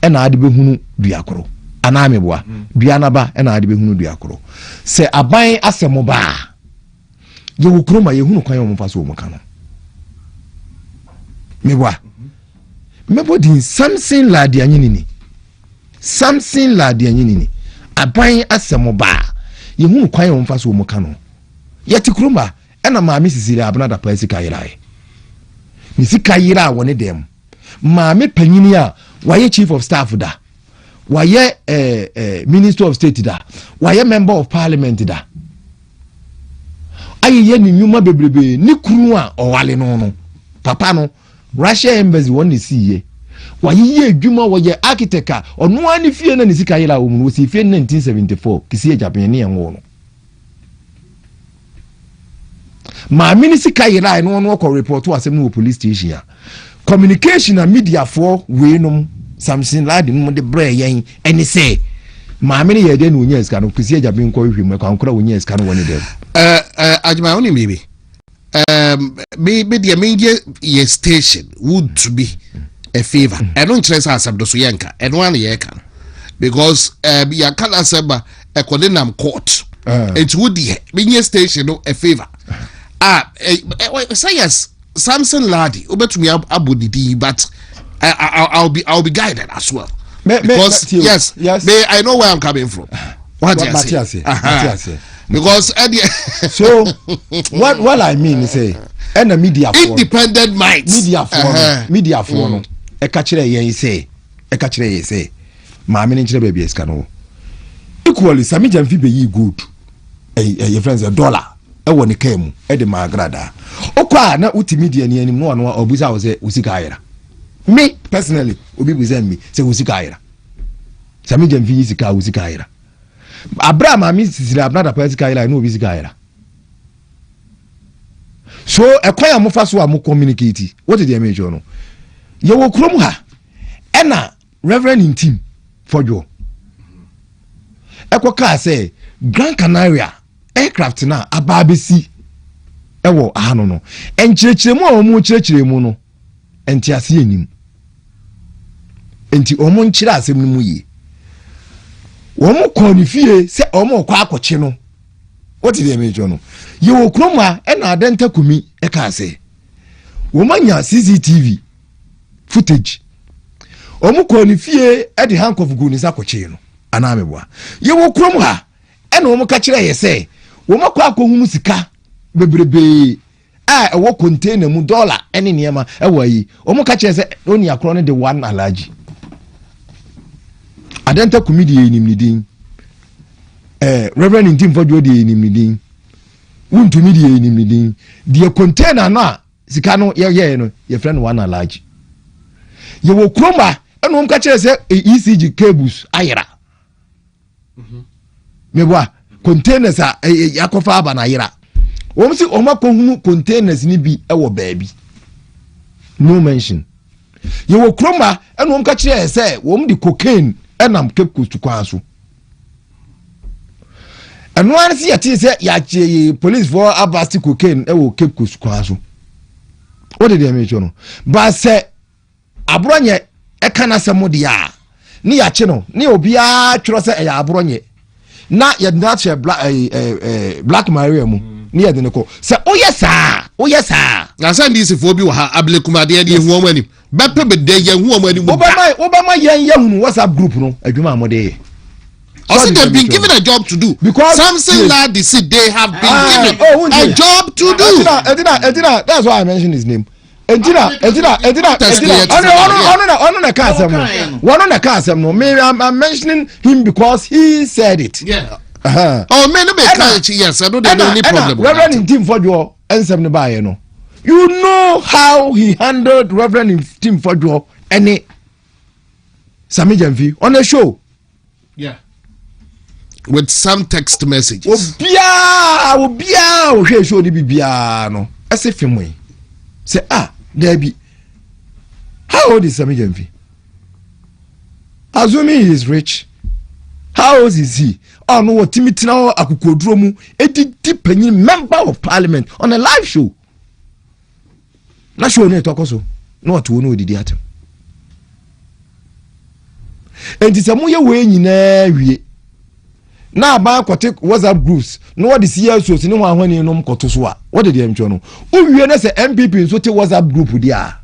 and I be hunu diakro. Anameboa Diana Ba and I be hunu diakro. Say abai asemoba. You will croma ye hunu kwan paso mokano. Meboa. Mebo din something la dianyini. Something la dianyini. Aban asemoba ye hu kwan yo mfa so mo kano yeti kroma ena maami sisiri abnada pa sika yira ni sika yira woni dem maami panyini a waye chief of staff da waye minister of state da waye member of parliament da aye ni nyuma bebrebe ni kuru a owale no papa no Russia embassy woni siye wayiye adwuma woye architect ono ani fie na nisika yira wo mu si fie 1974 kisi Japan ne enwo no ma minisika yira no no ko report asem no police station communication and media for we no something lad no de bre yen eni say ma mini ye de no nya ska no kisi Japan ko hwim ka ankora wonya ska no woni dem ajuma oni bibi maybe the station would to be a favor. I don't trust us of the Suyanka, and 1 year can because ya can't assemble a Colinam court. It would be a station a favor. Say yes, Samson Ladi, over to me Abu Didi, but I'll be guided as well. Because yes, I know where I'm coming from. What do you say? Because so what I mean is say and a media independent minds media for no e ka kire yen say ma me nkire baby eska no equally sami jamfi be yi good your friends $1 e woni kam e de magrada okwa na uti media ni anim no no obusa wo say usika ayira me personally obi buza me say usika ayira sami jamfi yi sika usika ayira Abraham ami sisiri abnada pa sika ayira no obi sika ayira. So ekwan amofa so am communicate what did they make you know ye wo krom ha ena reverend in team for you ekoka say Gran Canaria aircraft na ababesi ewo ahano no enchirechiremu a omu chirechiremu no enti ase enim enti omo nkyira asem no mu yi omo kɔ ne fie se omo kɔ akɔkye no what did they mention no ye wo kroma e na adenta kumi e ka se wo manya CCTV footage omo kɔ ne fie e de handcuff go ni sa kɔkye no ana meboa ye wo krom ha e na omo ka kyerɛ ye se wo makɔ akɔhunu sika bebrebe a wo container mu dollar ene niema e wa yi omo ka kyerɛ se oni akro no de one alaji adenta kumi de enim ni din Reverend Ntim Fodwo de enim ni din wuntumi de enim ni din de container na sika no ye no ye friend one alaji ye wo kroma eno om ka kire se ECG cables ayira meboa containers a yakofa aba na ayira om si om akohunu containers ni bi e wo baabi no mention ye wo kroma eno om ka kire se wom di cocaine enam Cape Coast kwan so eno an si yati se ya police for abasti cocaine e wo Cape Coast kwan so what did they mention ba se abronye e kana se modia ni ya che no ni obi a tworo se e ya abronye na ye na che black maria mu ni ye de ne ko se oye sa na san dis fo bi wa ha ablekumade de hu omani bepe be de ye hu omani mu obama yen hunu WhatsApp group no adwuma amode also they've been given a job to do because something like this they have been given a job to do Edina that's why I mentioned his name Edina no me I'm mentioning him because he said it yeah oh me no be catch yes I don't have any problem Reverend Ntim Fodwo ensem ne ba ye no you know how he handled Reverend Ntim Fodwo any Sami Jamfi on a show yeah with some text messages obia o hwe show di bibia no ese film say there be how old is Sami Jamfi assuming he is rich how old is he oh no what timitina akukoduro mu edidi panyin member of parliament on a live show na show no etokoso no what wo no odidi atem enti se mu ye we nyina wie na ba kote WhatsApp groups no what the CSO ni ho ahwani no mkoto so a what did them no o wie na se MPP so te WhatsApp group dia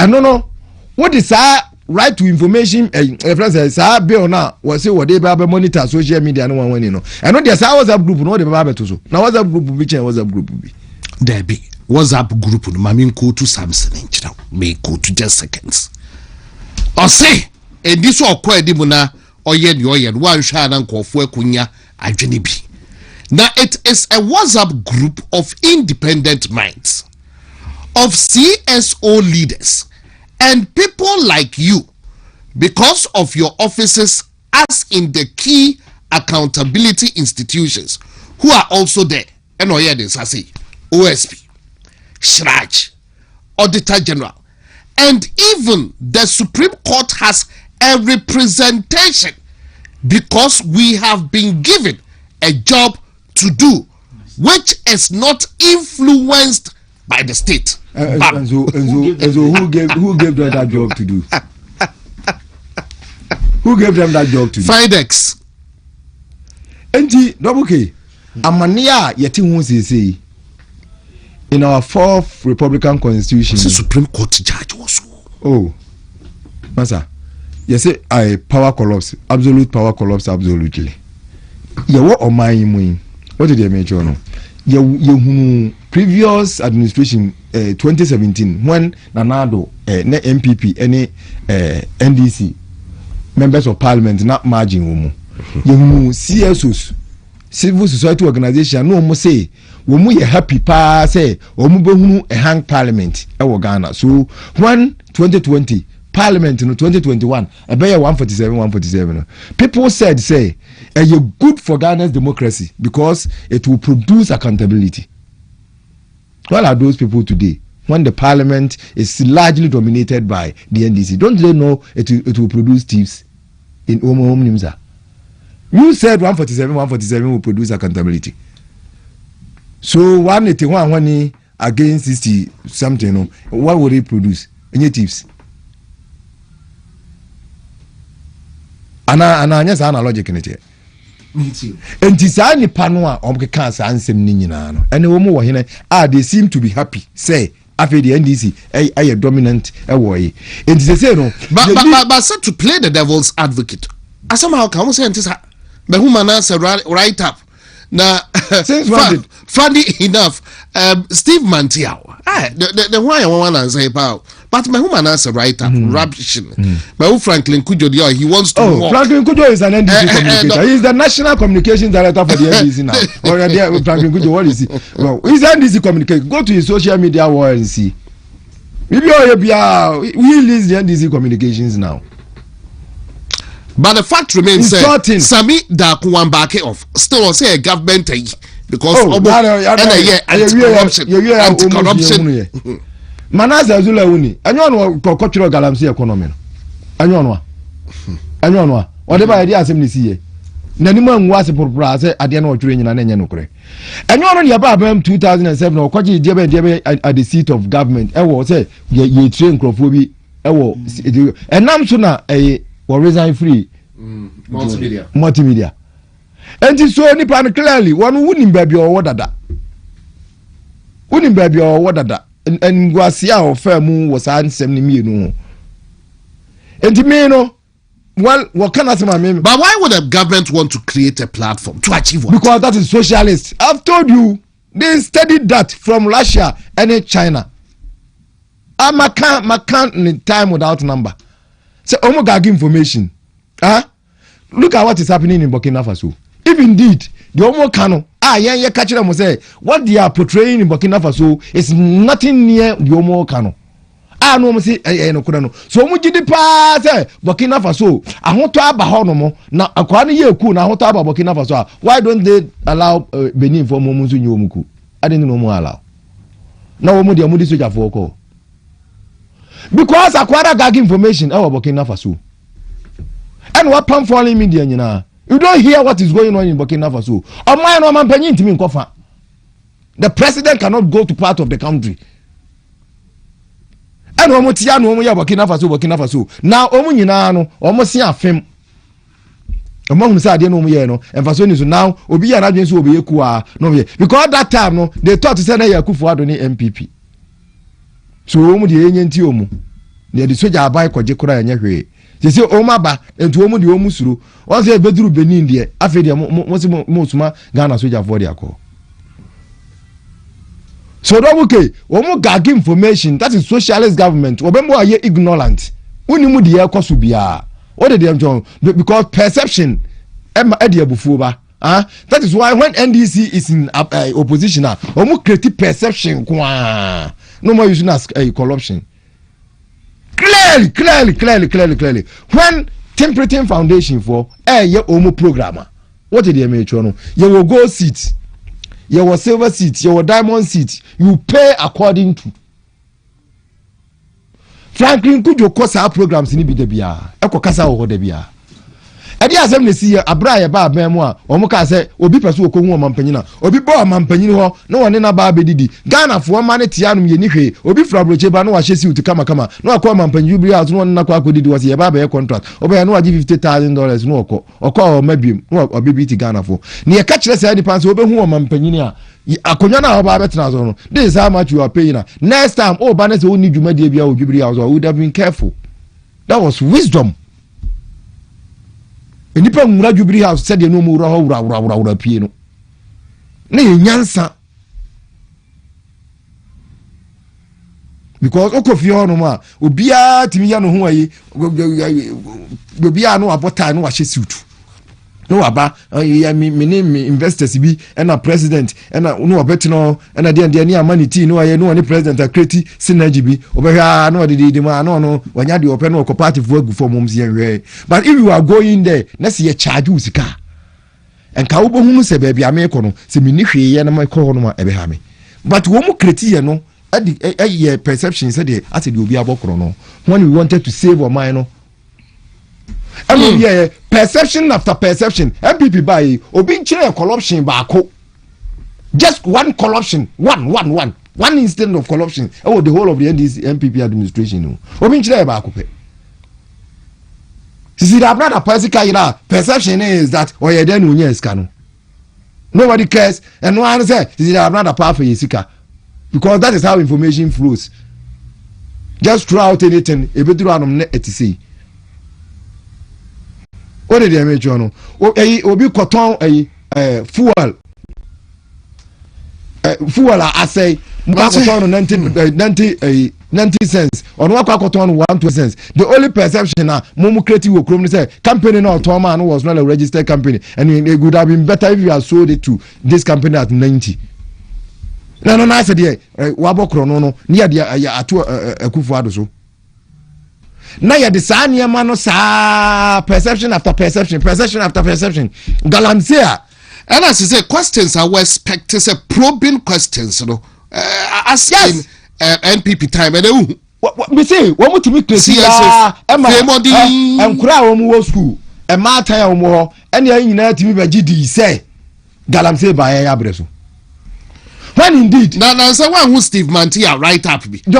no what is right to information reference say bill na we say we dey ba monitor social media no ahwani no no dey say WhatsApp group no dey ba beto so na WhatsApp group bi chen WhatsApp group bi there be WhatsApp group no mami ko to Samson nchira me go to just seconds o say edi so okọ edi mu na oye one hwa na nkofo akunya adwene bi now it is a WhatsApp group of independent minds of CSO leaders and people like you because of your offices as in the key accountability institutions who are also there and oye dey say OSP Shraj Auditor General and even the Supreme Court has a representation because we have been given a job to do which is not influenced by the state. And so who gave them that job to do? Who gave them that job to do? Fidex. Enti double K amania yeti hu say in our 4th Republican Constitution the Supreme Court judge also. Oh masa yes I power collapse absolute power collapse absolutely ye wo oman mu what did they mention no ye hunu previous administration 2017 when Nanado na MPP any NDC members of parliament not margin wo ye hunu CSOs civil society organization no mo say wo mu ye happy pa say wo mu behunu a hang parliament e wo Ghana so when 2020 Parliament in 2021, about 147. People said, say, you're good for Ghana's democracy because it will produce accountability. What are those people today? When the parliament is largely dominated by the NDC, don't they know it will produce thieves in home Nimza? You said 147 will produce accountability. So 181 against 60 something, what will it produce? Any tips? Ana yes, logic in it. And design the panua of the cancer and some ninja. And the woman here they seem to be happy. Say, after the NDC, a dominant away. And they say no, but said to play the devil's advocate. I somehow come say this, but whom answer right up. Now, funny enough, Steve Mantiao, the why I want to say about, but my woman answer right up, rubbish. My Franklin Kujo, he wants to. Oh, Franklin Kujo is an NDC communicator. He's the national communication director for the NDC now. Or Franklin Kujo, what is he? Well, he's NDC communicator. Go to his social media wall and see. Maybe we leads the NDC communications now. But the fact remains, Sami Dakuwan back off. Still, say a government because anti-corruption. Manasa Azula Uni. Anyone will cultural galamsey economy. Anyone. Whatever idea assembly see. Naniman was a proprietor at the end of training and Yanokre. And you're only about 2007 or Kwaku Debe at the seat of government. I will say, ye train Crophobia. And now sooner a or resign free multimedia. And it's so any plan clearly one wouldn't baby or what that. Wouldn't baby or what that. And Guasia or Fair Moon was 70 million. And the man, well, what can I say, my man? But why would a government want to create a platform to achieve what? Because that is socialist. I've told you, they studied that from Russia and China. I can't in time without number. So, Omega information. Look at what is happening in Burkina Faso. If indeed the Omo Kano, catch them say what they are portraying in Burkina Faso is nothing near the Omo Kano. No say no kurano. So mu gidi pa say Burkina Faso. Ahoto aba ho no mo na akwani ye ku na ahoto aba Burkina Faso. Why don't they allow Benin for mo nzu nyo muku? I didn't know mo allow. Na wo mu dia mu di soja for call. Because akwara gag information our Burkina Faso. And what pam falling media nyina. You don't hear what is going on in Burkina Faso. The president cannot go to part of the country. And Burkina Faso. Now almost see a film. Among the no and Faso is now Obi and Agents will be no because that time no they thought to send a Yakufu MPP. So the Indian Tiomu. They the soldier buy Kojekura and Yahweh. They say Omaba and to Omu the Omusuru. Once they bedroom Benin there, after the Mosuma Ghana soldier for their call. So that okay, Omu gag information, that is socialist government. Obembo are ignorant. Unimu the Kosubia. What did they do? Because perception that is why when NDC is in opposition now, Omu create perception. No more using as corruption. Clearly. When Temperature Foundation for your Omo programmer, what did they make? You will gold seat, you will silver seat, you will diamond seat. You pay according to. Franklin could you cost our programs in Ibidebia, Eko Kasa or Debia. Adi assembly see Abraya ba memoir, Omoka say, Obi Pasu Komo Mampenina, Obi Bo Mampenino, no one in a babidi. Ghana for money Tianum Yenike, Obi Frabrecheba no Ashesi to come, no call Mampenubri as one Nakwaku did was a Baba contract, Obi no $50,000 no or call maybe no or BBT Ghana for. Near catchless any pants over whom Mampenina. Akonyana Obabetrazo. This is how much you are paying. Next time, oh, Banes only you made or would have been careful. That was wisdom. Nipa mura Jubilee House said no more ura piano. Ne Nkansah. Because okofio no ma obia timi ya no ho ayi obia no abota no ahye suit. No aba ya me investors bi and a president and no obetino and a dey na amanity no aye no president a create synergy bi obehwa no dey ma no wanya dey open no party for agu for moms yen. But if you are going there na say charge usika and ka wo bohunu se ba bia me ko no se me ni hwe ye na me ko no ma ebe ha me but wo mu create ye no a perception said the as the obi abokro no when we wanted to save our mind no. And perception after perception. MPP by Obi corruption baako. Just one corruption. One. one incident of corruption the whole of the NPP administration no obi nchire ba akopɛ sisi da brother person perception is that oye den unya sika no nobody cares and no one say sisi da brother power for sika because that is how information flows just throw out anything ebeduru anom na etisi what did they make you no obi koton fuel I say koton 90 cents on what koton 120 cents the only perception na momu creative wo krom say company na oton man was not a registered company and it would have been better if you had sold it to this company at 90. No I said yeah wabokro no near the atu akufu ado so na ya de saa niema no saa perception after perception galamsey and as you say questions are we expect say probing questions no asking NPP time and we say wo mutimi kresi enkura wo mu wo school e ma tan wo mu ho ene ya nyina timi ba gidi say galamsey ba ya abreso when indeed na say one who Steve Mantia right up be so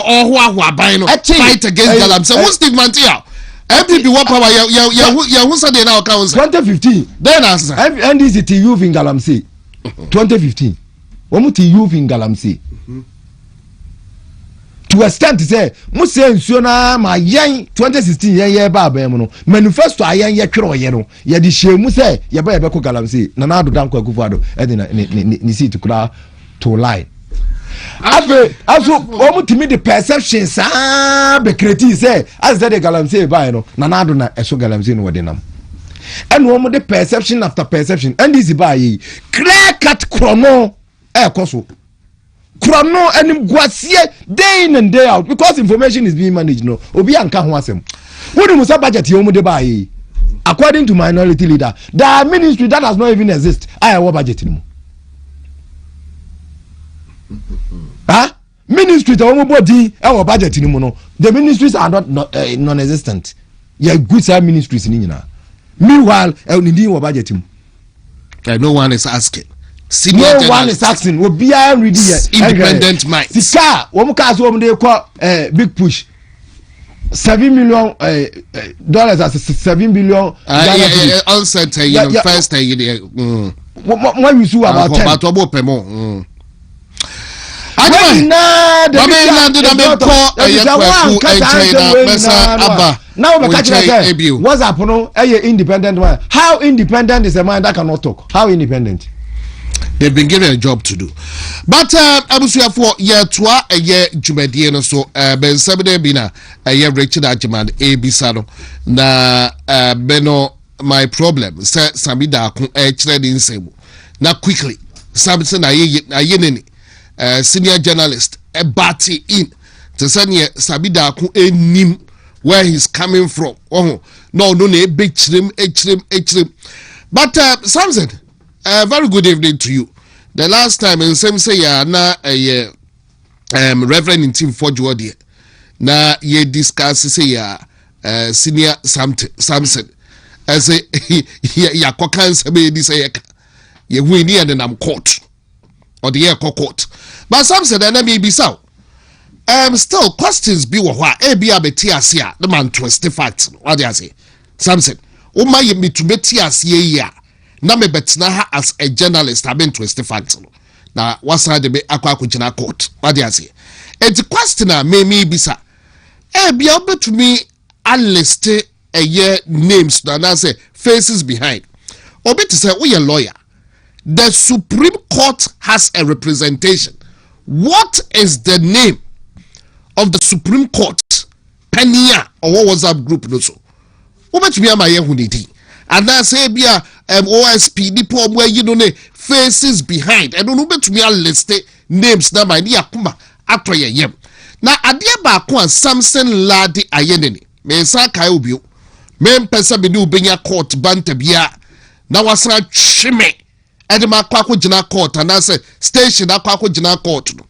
all who aban no fight against Galamsey who Steve Mantia MPP what power ya who say now account 2015 then answer NDC youth in Galamsey 2015 omuti youth in Galamsey to extent say mo say nsuo na ma yen 2016 yen ba abem no manifesto ayen ye twere ye no ye de hyemu say ye ba ye be ko Galamsey na na adodan Kwaku ado e de ni seat kura to lie aso omutimi the perception sa be create say as that the Galamsey ba no na na ado na eso Galamsey no wode nam and wo mo the perception after perception and this ba yi clear cut chrono koso chrono and guasie day in and day out because information is being managed no obi anka ho asem wo mu sa budget yo mo de ba yi according to minority leader the ministry that does not even exist I what budget no ministry to body our budget ni no the ministries are not non-existent yeah good side ministries ni nyina meanwhile ni wa budget mu no one is asking senior no one is asking we be ready independent mind sika wo mu ka so wo de call big push $7 million as 7 billion onset first what you sue about 10 now what's happening? Independent man. How independent is a man that cannot talk? How independent? They've been given a job to do. But abusuya for year 2 a year jumedie no so ben sabede bina a year Richard Ajiman ebisano na beno my problem say samida kun trading nsemu na quickly sabse na ye senior journalist ebati in to say sabida kun enim where he's coming from no na big chrim but Samson very good evening to you. The last time in same say ya na Reverend in team for Jordan na ye discuss say ya senior Samson as a ya kokansa be this ye win here and I'm court or the year court but Samson and me be so still questions be what be abetiasia the man twist facts what do you say Samson o ma ye me to betiasia ya na me betina ha as a journalist have been twist facts na wasa de be akwa jina court what do you say it's question me bisa be able to me a list a year names na say faces behind obi to say we a lawyer the Supreme Court has a representation. What is the name of the Supreme Court Penia or what WhatsApp group no so what me am I huniti and I say be OSP nipo where you know faces behind I don't know to me a list names na my ni akuma atoye yem na adia ba ko an Samson Ladi ayenene me sa kai obi me mpesa be ni ubenya court banta bia na wasra tweme edema Kwaku jina court and I say station Kwaku jina court no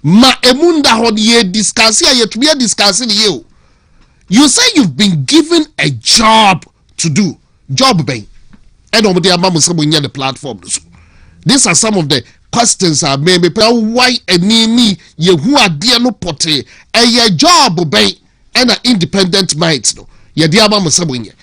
ma emunda ho ye discuss here to be discussing you. You say you've been given a job to do. Job ben. And over there mama say the platform. These are some of the questions are maybe why any ye who are dear no pote a job obey and independent minds no ye dear mama sabunye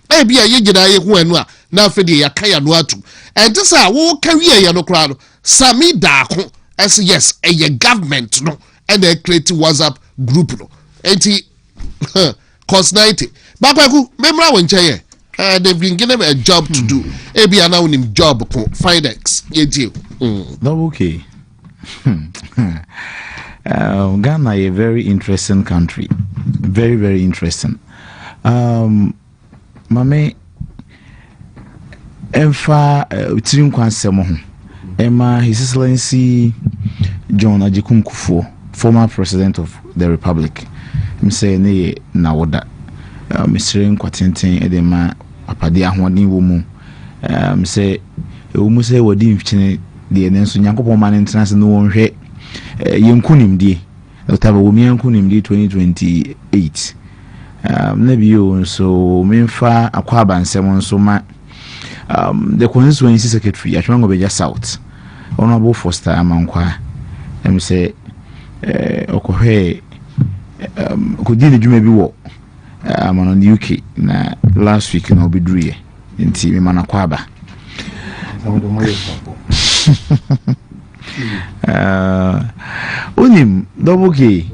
maybe a ye who and now for the yakaya no atu and this are wo career ya no crowd sami dako as yes a government no and a creative WhatsApp group no enti cost 90 Kwaku memra wonche they've been given a job to do. Maybe I now him job finance. No, okay. Ghana a very interesting country. Very, very interesting. Mame Emfa Nkansah Emma His Excellency John Agyekum Kufuor, former President of the Republic. I'm saying Nawoda. Mr. Nkansah edema apade ahoden wo mu say wo mu say wodi mfine de nenso nyankopon ma ntenase no wonhwe yenkunimdie otaba wo miyankunimdie 2028 na biyo so memfa akwaba nsem nso ma the constituency secretary Atwango Beja South Honorable Foster Amankwa say okohwe kodi ne dwuma bi wo I'm on the UK na last week na obidru ye nti me mana kwaba unim double K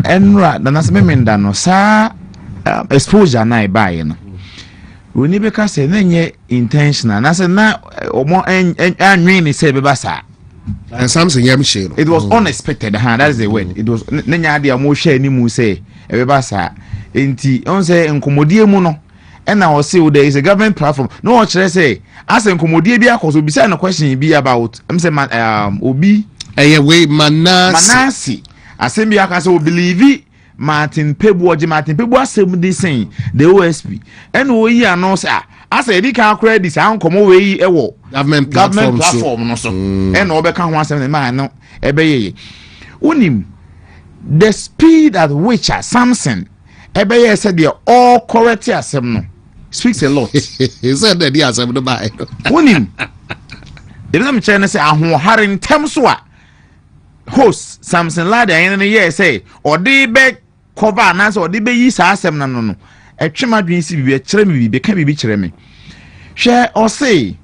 enra na nase memenda no sa exposure na ibaye no woni be ka se na nye intentional na se na omo anwen ni se be basa. And something it was unexpected. That is the word. It was nenya ade amo share ni mu say ebebasa enti on say nkomodie mu no and now say there is a government platform no one say as nkomodie bi akoso bisa na question bi about say obi way manasi asem bi aka say believe Martin Pebu asem dey saying the OSP and oyi announce as a dika credit an komo we ewo government platform no so and obeka ho asem man no ebeye unim the speed at which Samson ebeye said they all correct asem no speaks a lot. He said that he asem no buy unim the them chene say ahohare ntem so a host Samson lad ayen no ye say odi be cover na so odi be yi sa asem no etwemadwen si bibi kire me bibi ka bibi kire me hwe o say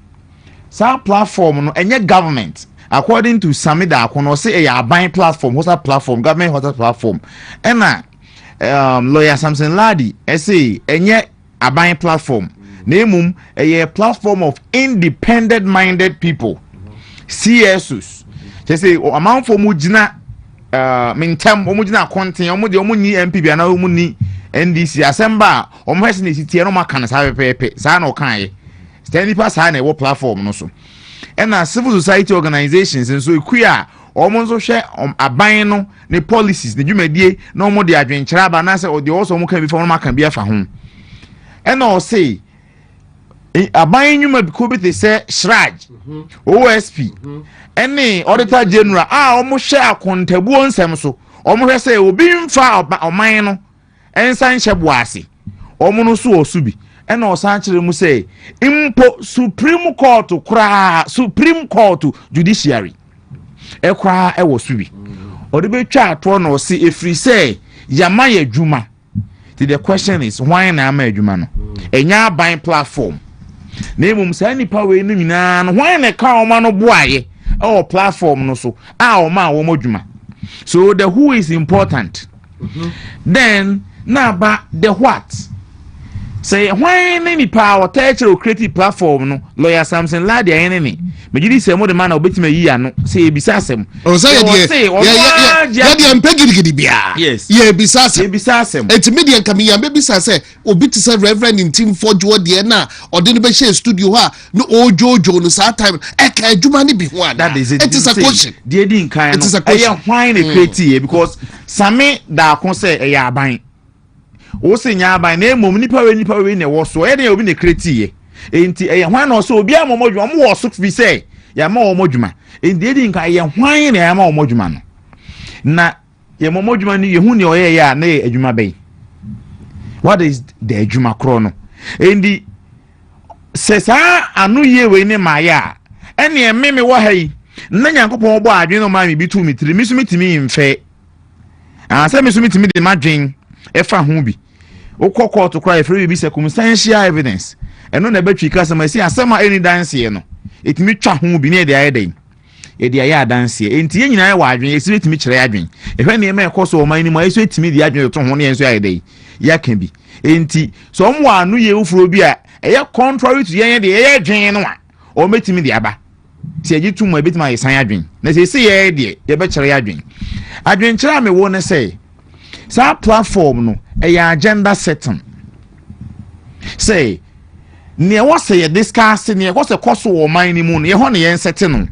sa platform no enye government according to Samida Akono say a buying platform WhatsApp platform government WhatsApp platform and lawyer Samson Ladi say enye a buying platform nemum a platform of independent minded people CSUs they say amount for mujina mentem omujina content omuni MPB na omuni NDC asemba omhwese ne sitie no maka na sa pepe sa na okan stand pass ha na e platform no so and civil society organizations and so ikuya omonzo hwe aban no ne policies ne dwumadie na omo de adwenkyere aba na se o de also omo kan bi fa no maka bi afa ho and o say aban nwuma bi ko bi te se shraj OSP any auditor general omo hwe akontabuo nsem so omo hwe se obi mfa oman no ensan hye boase omo no so osubi and o san kire mu say impo Supreme Court judiciary ekwa e wo subi o de betwa ato na o se efri say yama ya adwuma. The question is why na ama adwuma no enya ban platform na emum say nipa we no nyina no why na ka o ma no boaye o platform no so o ma wo adwuma. So the who is important. Then na ba the what. Say why any power teacher creative platform no lawyer Samson Ladi enemy me gidi say mo de man obetima yi ano say ebisasem o say ya de ampegidi bia yes ye ebisasem et media kam ya bebisa say obi ti say reverend in team forjo de na ode no be share studio ha no ojojo no sa time e ka adwuma ne bi ho ada. That is it. It is a question. The din kan no e why na creative because same da kon say e ya aban o se nya ban na emom nipa we ne wo so e de obi ne kreti enti e hwan na so obi amomodwuma mo wo so fi say ya ma wo modwuma enti edi nka ye hwan na ya ma wo modwuma no na ye momodwuma ni ye hu ne oye ya na adwuma bai. What is the adwuma kro no enti se sa anu ye we ne ma ya ene me wo ha yi na Nyankopɔn bɔ adwen no ma me bi tu me tiri mi so mitimi mfɛ se me so mitimi de madwen efa ho bi okɔ court kra efre bi circumstantial evidence eno na betwi ka sama si asema any dance ye no etimi twa ho bi na de aye den e de aye adanse enti ye nyina wa adwen esi etimi kyerɛ adwen ehwe ne me ekoso o man ni mo eso etimi de adwen to ho ne enso aye den ya kan bi enti so mo anu ye ufuro bi a eye contrary to ye de ye adwen no a o metimi de aba si agi tu mo ebetima ye san adwen na se se ye de ye be kyerɛ adwen adwen kyerɛ me wo ne say sa platform no agenda setting say ne was say discuss ne was a cost o man ni mu no ye ho ne yen setting no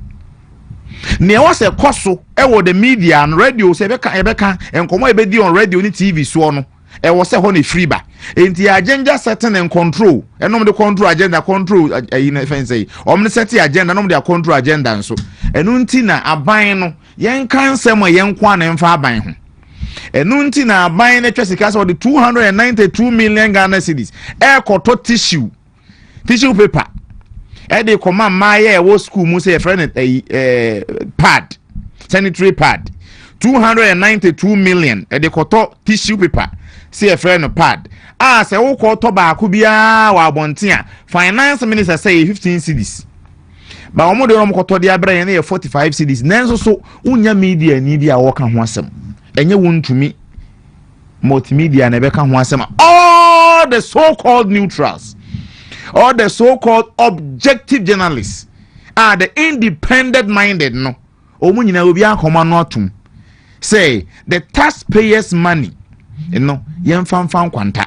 ne was a cost e wo the media and radio say be ka enkomo e be di on radio ni TV so no e wo say ho ne free ba enti agenda setting and control enom de control agenda control you know say om set agenda nom de control agenda nso enu nti na aban no yen kan sem yen kwa na mfa aban ho enu nti na aban na twesika so the 292 million Ghana cedis e koto tissue paper e de koma maye wo school mu say friend pad sanitary pad 292 million e de koto tissue paper say friend pad say wo koto ba ko bia wa abonten a finance minister say 15 cedis ba omo de rom koto de abra yen 45 cedis nanso so unya media ni bia wo ka ho asem enye wontumi multimedia na beka ho asem all the so-called neutrals, all the so-called objective journalists are the independent minded no omu nyina obi akoma no atum say the taxpayers money yemfamfam kwanta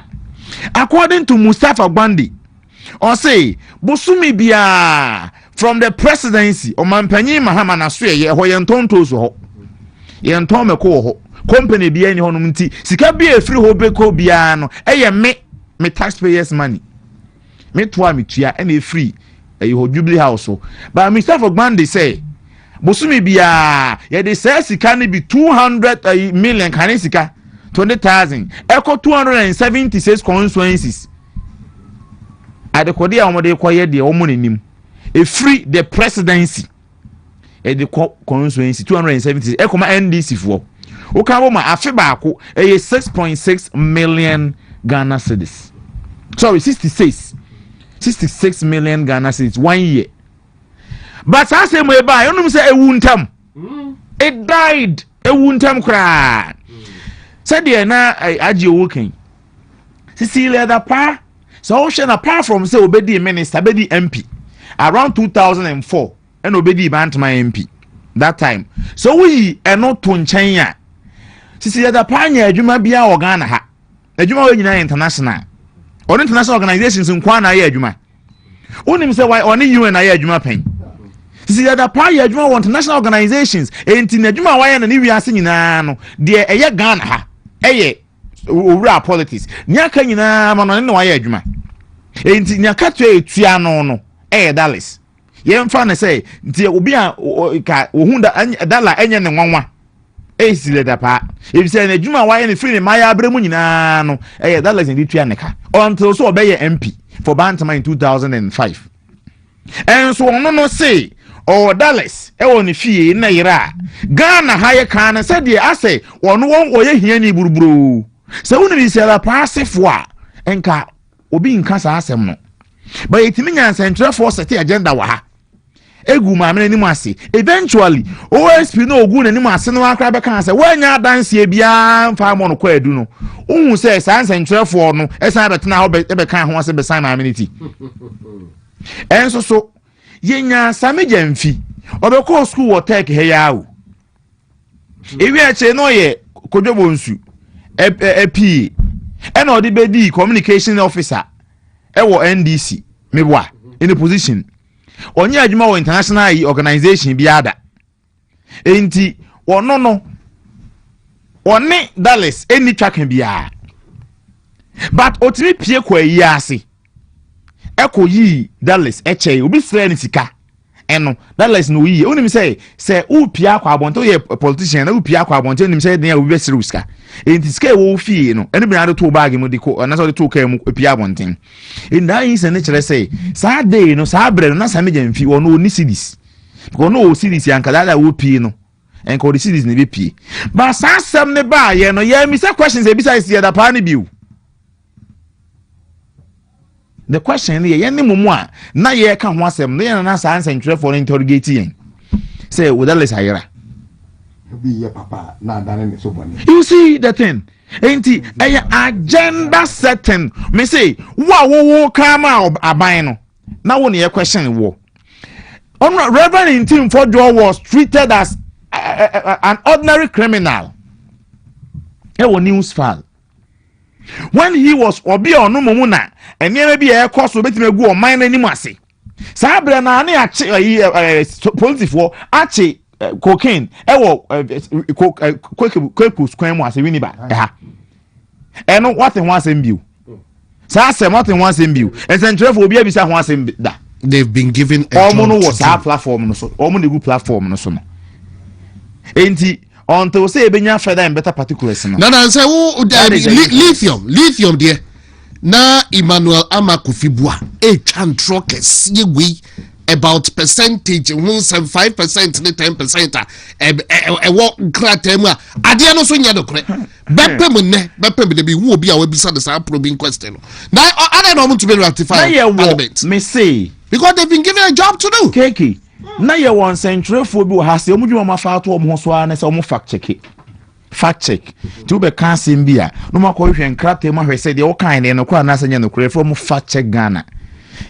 according to Mustafa Gwandi or say busumi bia from the presidency o mampanyi Mahama na so ye ho yentonto so ho yenton meko ho company bia ni honum nti sika bia efiri ho beko bia no eye me taxpayers money me toa me tua e na efiri ho Jubilee House so but Mustafa Gwandi say busumi bia ye de say sika ni bi 200 million kan sika 20,000 echo 276 constituencies adekodi a omode koye de omonenim e free the presidency e de constituency 270 echo ma NDC fo o kan bo ma afi baako e 6.6 million Ghana cedis sorry 66 million Ghana cedis 1 year but as em e ba yonum say ewuntam it died ewuntam kra said there na aje woken Cecilia da pa so ocean apart from say obedi minister obedi MP around 2004 and obedi bantama MP that time so we eno to nchen ya Cecilia da pa nya adwuma bia o Ghana ha adwuma we nyina international on international organizations nkwa na ya adwuma onim say why on UN na ya adwuma pen Cecilia da pa ya adwuma on international organizations enti na adwuma wa ya na ni wiase nyina no de eye Ghana ha eye owura politics nyaka nyina ma no ne wa ya adwuma enti nyaka to etua no Dallas yemfa na say nti obi a ka ohunda dala enye ne nwanwa Cecilia da pa if say na adwuma wa ya ne free ne maya abremu nyina no Dallas ndi tua ne ka until so obey MP for Bantama in 2005 and so no say Dallas won fie na yira Ghana haye kan said de ase wono won oye hiani buruburu se wonu bi se la passefo a enka obi Nkansah asem no but etimi nyansa ntre for set agenda wa ha egu ma amene nimu ase eventually OSP no ogu na nimu ase no akra be kan se wanya danse bia mfa mo no kwa adu no ohun se sansa ntre for no esan betena ho be kan ho ase be san ma amenity enso so yenya sameja mfi obeko school wo tech he yawo ewi ache no ye kodwobo nsu epi ena odi bedi communication officer ewo NDC mebwa in a position onye adwuma wo international organization bi ada enti no one Dallas eni twakan bia but otimi pie kwa yi ase eko yi Dallas eche obi sre ni sika eno Dallas no yi onim say upia kwa abonto ye politician na upia kwa abonto onim say den obi sre sika enti sika wo fie no eni bia de to bag mu de ko na so de to ka mu upia abonten enda yin se ne kire say sa day no sa bre no na sa meja mfi wo no oni cedis because no series yanka that will pee no and call the series ne be pee but some ne ba ye no ye me say questions e bisa isi da pa ne biu the question ye ne mumu a na ye ka ho asem no ye na sa answer ntwe for interrogate yen say with that less higher papa na dane so boni. You see the thing enti agenda setting me say wo come out aban no na wo ne question wo Reverend Tim Fordjoy was treated as an ordinary criminal. He was news file. When he was obi onu mumuna, and maybe a course will be to go mine anymore. Sabre na ani police for achi cocaine. Kwaku square was a winiba. And what in once in view. Sasa what in once in view. And then Trevor will be able to once in that. They've been given a WhatsApp platform no so the good platform no so no enti until say benya further and better particulars no say lithium there na Emmanuel Amakufibua twa kes yewi about percentage 5% ne 10% what kratem a ade no so nya dokre bepem de bi hu obi a wabisa the sa probing question na ade no to be ratified me say because they've been given a job to do. Keke. Na ye one century for bi ha se omudwuma ma fa to omho so na se omo fact check. Fact check. To be cancel bia. No ma ko hwe nkrate ma hwe se de wo kan ne no kwa na se nya no kure from fact check Ghana.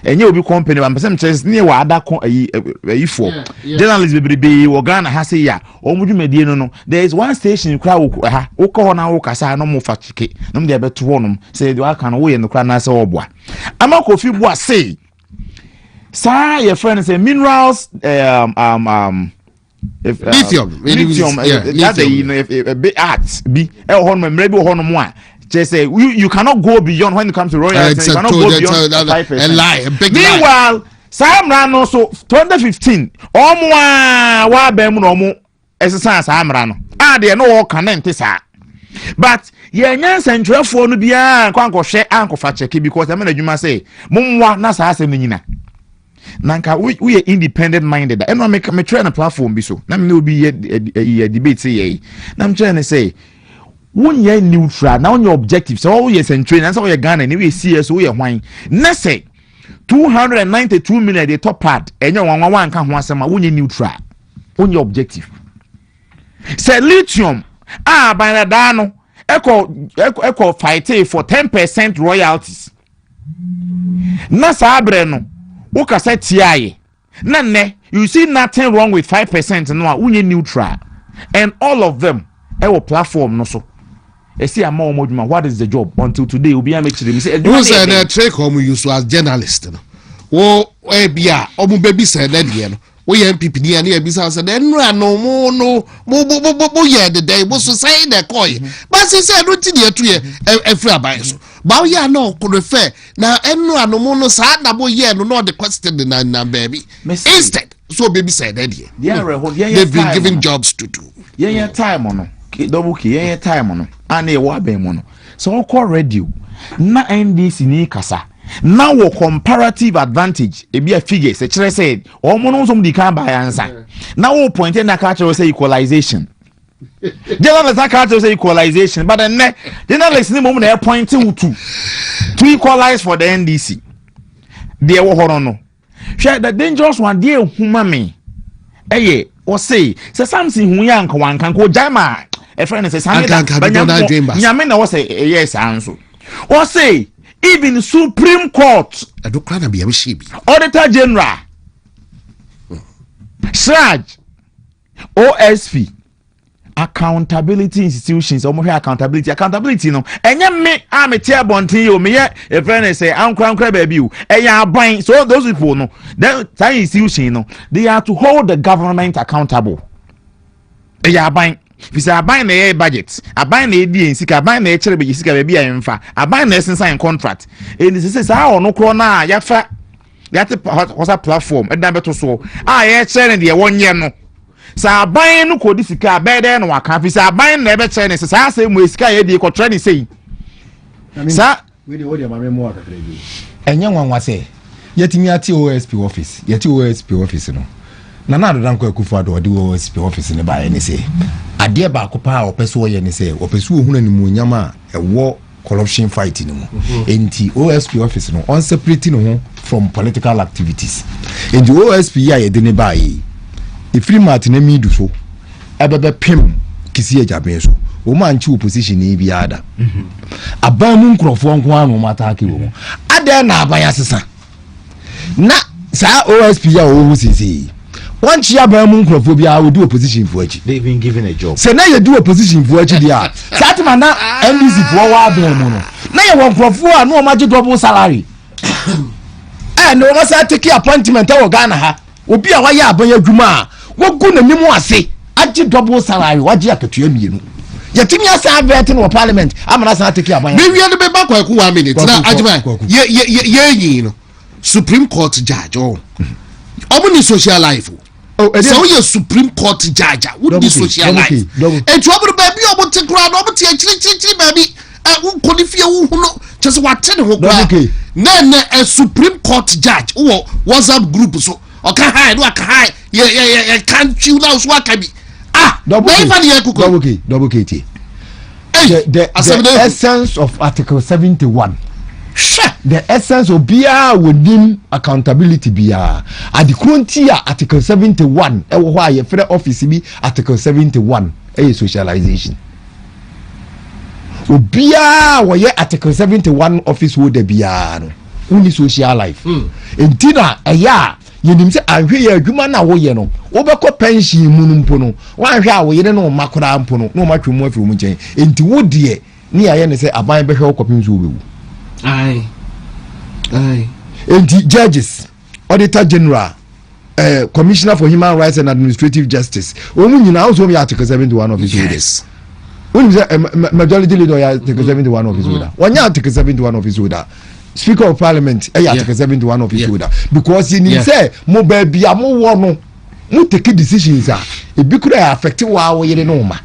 Enye obi company am person chess ne wa ada ko ayi for. Journalists be wo Ghana ha se ya. Omudwuma die no there is one station kra wo ha. Wo ko na wo kasa no mo fact check. No de be to wonom se de wa kan wo ye no kra na se wo boa. Amakofi boa say Sir, your friend say minerals, lithium, that's a big art. Be maybe one. Just say you cannot go beyond when it comes to royalty. You cannot go beyond 5%. A lie, a big lie. Meanwhile, Sam Rano so 2015. Wa be mu no mu exercise Sam Rano. They no can sir. But ye nyan centralfo no bia kwanko hwe anko fa check because am na adwuma say momwa na sa asem nyina. Nanka we are independent minded. And I me try na platform bi so. Na me no be a debate say ye. Na I'm trying to say when you neutral, now your objective. So all yes and train and so you Ghana and we see so we are wine. Na say 292 million the top part. And you one kan ho asema when you neutral. On your objective. Say lithium by the dano echo fight for 10% royalties. Na sabre no Uka said TIA. None, you see nothing wrong with 5% no unye neutral. And all of them our platform no so. I see a more moduma. What is the job? Until today will be a mixture. You say a trick home use as journalist. Oh, bia, baby said that we MPP near near business and then no more yeah the day was to say the coin. But he said, what did you do a free bias? But yeah, no, could refer now and no mono sad boy, yeah, no, the question the baby. Instead, so baby said that they've been given jobs to do. Yeah, time on double key, yeah, time on and a wabe mono. So call radio na NDC ni kasa. Now a comparative advantage e be a figure say chere said o mo no some di kan buy answer now point na culture say equalization journalists na culture say equalization but then journalists ni mo na point to equalize for the NDC there wo horo no share the dangerous one there huma me o say Samson hu ya nka wanka ko jaima e friend say Samson nyame na wo say yes answer o say even Supreme Court, Auditor General, SRAJ, OSP, accountability institutions, accountability, no. And me, I'm a tear bonty, you me, a friend say, I'm crank baby, and you are buying. So those people, no, that institution, no, they are to hold the government accountable. They are buying. If you say I buy the budget, I buy the DNC, I buy the HRB, baby, I buy the sign contract. And this is how no corner, yafa, what's a platform, a number to so. I sharing the 1 year no. So I buy no codicica, better no one can. If I buy never turn, it's a same way sky, the contract is saying. Sir, we the order my memoir. And young one was say, yet me at OSP office, yet OSP office, no. Nana Adodanko Akufo-Addo odi OSP office ne ba ne say ade ba ko pa opeso ye ne say opeso ohuna ni munyam a ewo corruption fight ni mu enti OSP office no on separating no from political activities enti OSP ya ye de ne ba yi ifiri mat na mi du so ebebe pem kisi ejaben so o ma nchi opposition ni bi ada aban mu nkrofo nko anu mata ke wo ada na aban asesa na sa OSP ya o hu sisi one chia aban mu nkrofo bi a we do opposition for achi they've been given a job say na you do opposition for achi dia satima na NDC for wa aban mu no na ye won nkrofo a no ma je double salary no na sa take appointment e wo Ghana ha obi a wa ya aban adwuma a wo gu na nimu ase aje double salary waje akatua mienu yetimi asa vet no parliament amana sa take aban me wi ade be ba Kwaku 1 minute na ajima ye yin no Supreme Court judge omuni social life so you Supreme Court judge would be social life e trouble baby obo te kra no obo te chiri baby won ko ni fie wo hu no just wate ne ho kra na a Supreme Court judge wo WhatsApp group so oka high no aka high ye can't you now so aka bi double K the essence of Article 71 the essence of bia within accountability bia adikuntia Article 71 e wo ha ye free office bi Article 71 e socialization obia wo ye Article 71 office holder bia no uni social life entina eya yenim se ahwe ye adwuma na wo ye no wo beko pension mu mpo no wanhwe a wo ye no makora mpo no no matwemu afiri mu nchen enti wo de ni aye ne se aban behwe wo kopim so obewu Aye. And the judges, Auditor General, Commissioner for Human Rights and Administrative Justice. Only now also Article 71 of his orders. Majority leader Article 71 of his order. One Article 71 of his order. Speaker of Parliament, Article 71 of his order. Because he say, mo baby, mo wono, mo take decisions. It be could affect wa ye no ma.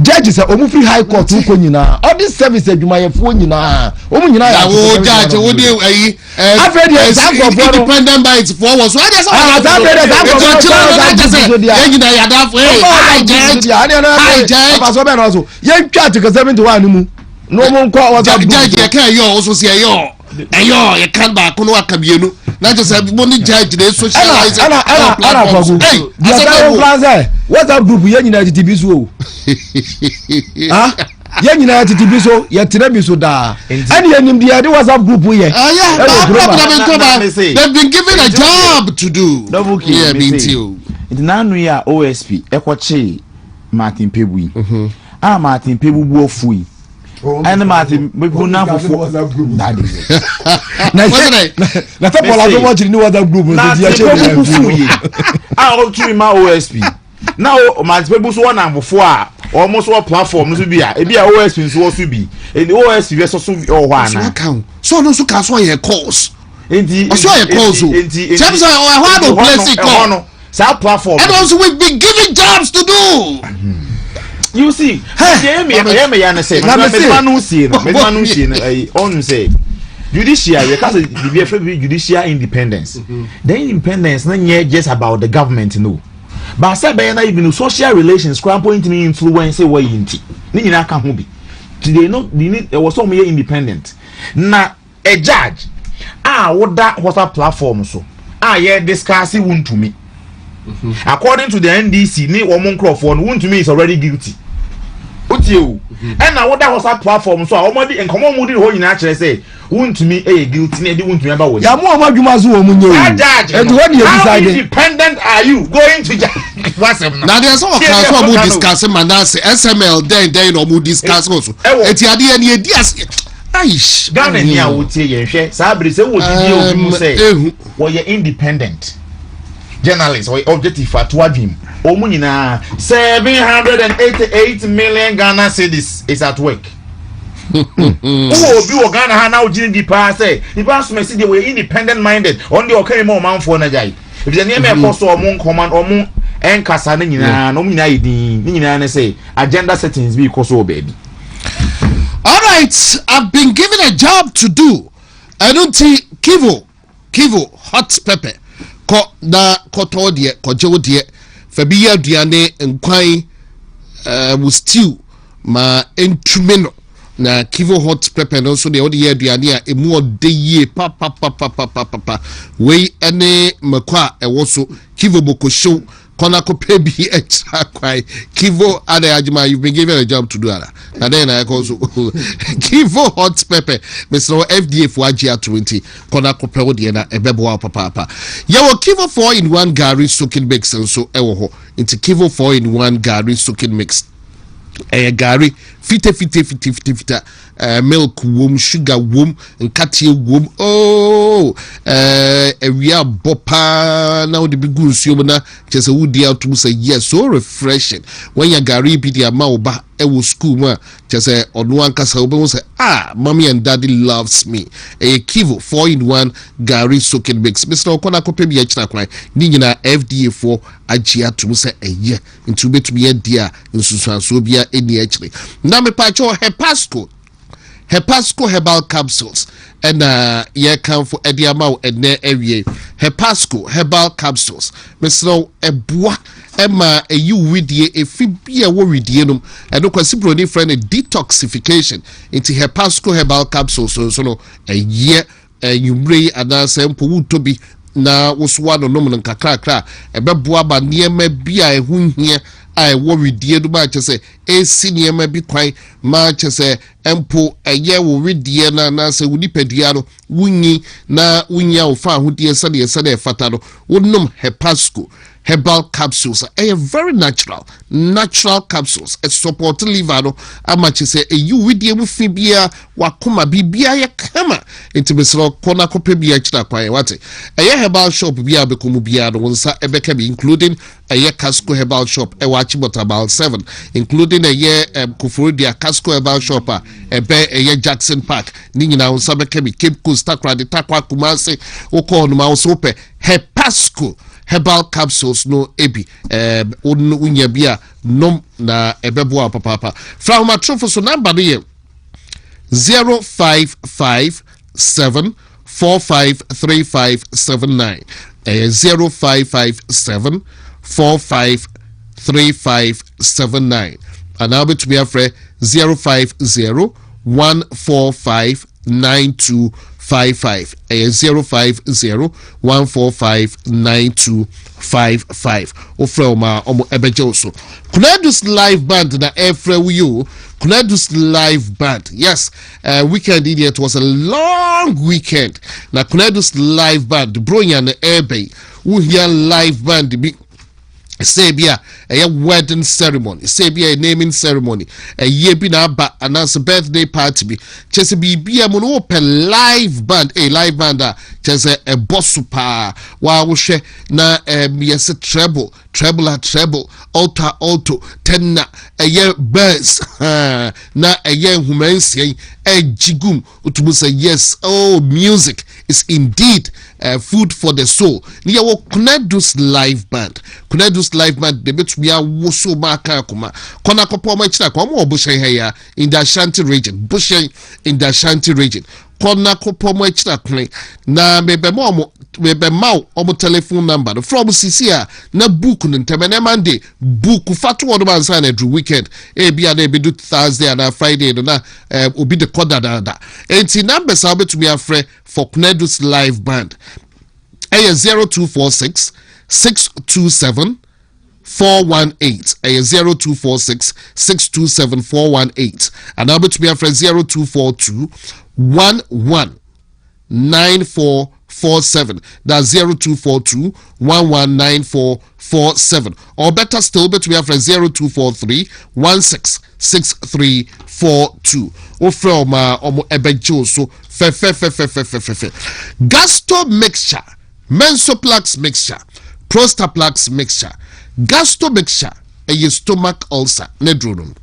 Judges are almost free high court who can all this service that you might have phone judge would you I've heard independent by its forward so I you can't back on what can you not just have money judge the socialize what's up group United TV so United TV so yet so da and the WhatsApp group here they've been given a job to do double K now we are OSP Ekwache Martin Pebui Martin Pebu bu ofui and Martin people now for that is na people are watching new other group my OSP now Martin Pebu so one before almost one platform no be a OSP so so be and the OSP we so or one so no so can so your calls so your calls James I have a place call so platform and also we've been given jobs to do. You see, judiciary because the judicial independence. The independence not just about the government, no. But say by na even social relations crime point me influence way inti. Ni nyina ka ho bi. Today no there was some independent. Na a judge what that was a platform so. Yeah discuss it won to me. According to the NDC, ni woman Crawford won to me is already guilty. And now what that was a platform so already and come on with the whole natural say won to me guilty they won't remember what ya mo adwumazo wo munye and when you decide independent are you going to what's now there's some can so discuss manase SML then no mu discuss also eti ade ne edi ase aish Ghana ni a wotie ye hwe sabri say wo di obi mu say wo ye independent journalist or objective at wadwim omu nyina 788 million Ghana cedis is at work obi o Ghana ha na ojin di pa say the pass me see they were independent minded on the okay more man for na jai if the name e cost omu command omu Nkansah na nyina no nyina yedin nyina na say agenda settings be cost o baby. All right, I've been given a job to do. I don't see Kivo hot pepper ko na koto de kojewo de fa bi ya aduane nkwan will stew ma entumeno na kivo hot pepper no so de odi ye aduane a emu ode yie pa we ene makwa ewo so kivo bokosho kona ko pebi extra kwai kivo ada ajima, you've been given a job to do that and then I also kivo hot pepper Mr. FDA for AGR 20 kona ko pe odi na ebebo papa yawo kivo 4-in-1 gari soaking mix so ewo ho into kivo 4-in-1 gari soaking mix gari fita milk wom, sugar wom, nkati wom, ewia bopa na odi bigu nsuo na chese wudi atum say yes, so refreshing when ya gari bi dia ma oba ewo school ma chese onu Nkansah obo say mommy and daddy loves me kivo 4-in-1 gari soaking mix Mr. Okona ko pebi achina kwan ni nyina FDA for agia tum say into betumi ye dia nsusuanso bia eni achire na me pa cho Hepasco herbal capsules and ye can for ediamau and ne area Hepasco herbal capsules Mr. Ebwa Emma a you with ye a fibia worry dienum and no consider any friend a detoxification into Hepasco herbal capsules so no a year you bring and sample to be na woswa no nom nkakrakra ebeboa ba niema bia ehun hia ai worry die do ba chese esi niema bi kwan ma chese empo eye wo redie na se wunipadua no wunyi na wunya wo fa hodie sade fata no wonnom Hepasco herbal capsules very natural capsules support liver no amache say you widie mu fibia wakoma bibia ye kama intibesro kona kope bia chira kwan wate herbal shop bia bekomu bia no wonsa ebeka bi including Casco herbal shop Wachibota about 7 including Kufurudia Casco herbal shop Jackson Park ni nyina wonsa beka bi Cape Coast takrade takwa Kumase okọ no ma wonso pe Hepasco herbal capsules no ebi unya bia nom na ebebo papa from my trophy so number here 0557453579 0557453579 and I'll be to be a friend 05014592555 05014592555 ofroma omo ebejoso Kunadus live band na efre you Kunadus live band yes weekend idiot was a long weekend na Kunadus live band bronya na ebe who hear live band be Sabia a wedding ceremony, Sabia a naming ceremony, a year bin aba announce a birthday party be Chesabi be a mono open live band, a live band chesa a bossupa while she na yes a treble, alto, tenna a year birds na a year human say a jigum utubusa yes music is indeed food for the soul. Niya wo Kunadus live band de betumi awoso maka kuma kona kopo ma chira kwa mo bushen heya in the Ashanti region kona kopo ma chira kwen na mebe mau omo telephone number from CC na book no ntemene Monday book fatu wodo man sign every weekend bia na do Thursday and Friday no na obi de koda da enti number sa betumi afre for Kunadus live band 0246 627 418 0246 627 418 and I'll be to be a friend 0242 119447 that's 0242 119447 or better still be to be a friend 0243 166342 or from omo ebejo so fe Gasto mixture Mensoplex mixture Prostaplex mixture Gasto mixture a stomach ulcer nedronum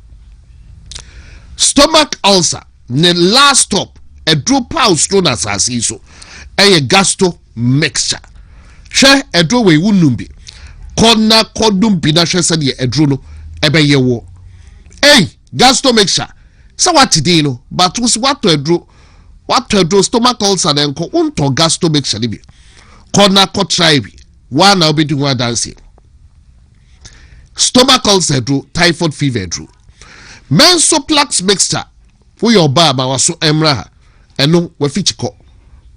stomach ulcer ne last stop a drop house stone asasi so a gasto mixture she a draw we wunumbi kona kodum bi na hwe se de edro no ebe yewo gasto mixture so what today no but what to edro stomach ulcer na enko unto gasto mixture ni bi kona ko try bi one now be doing one dancing. Stomach ulcer drew, typhoid fever drew. Mensoplax mixture for your barba was so emra and no we fichiko.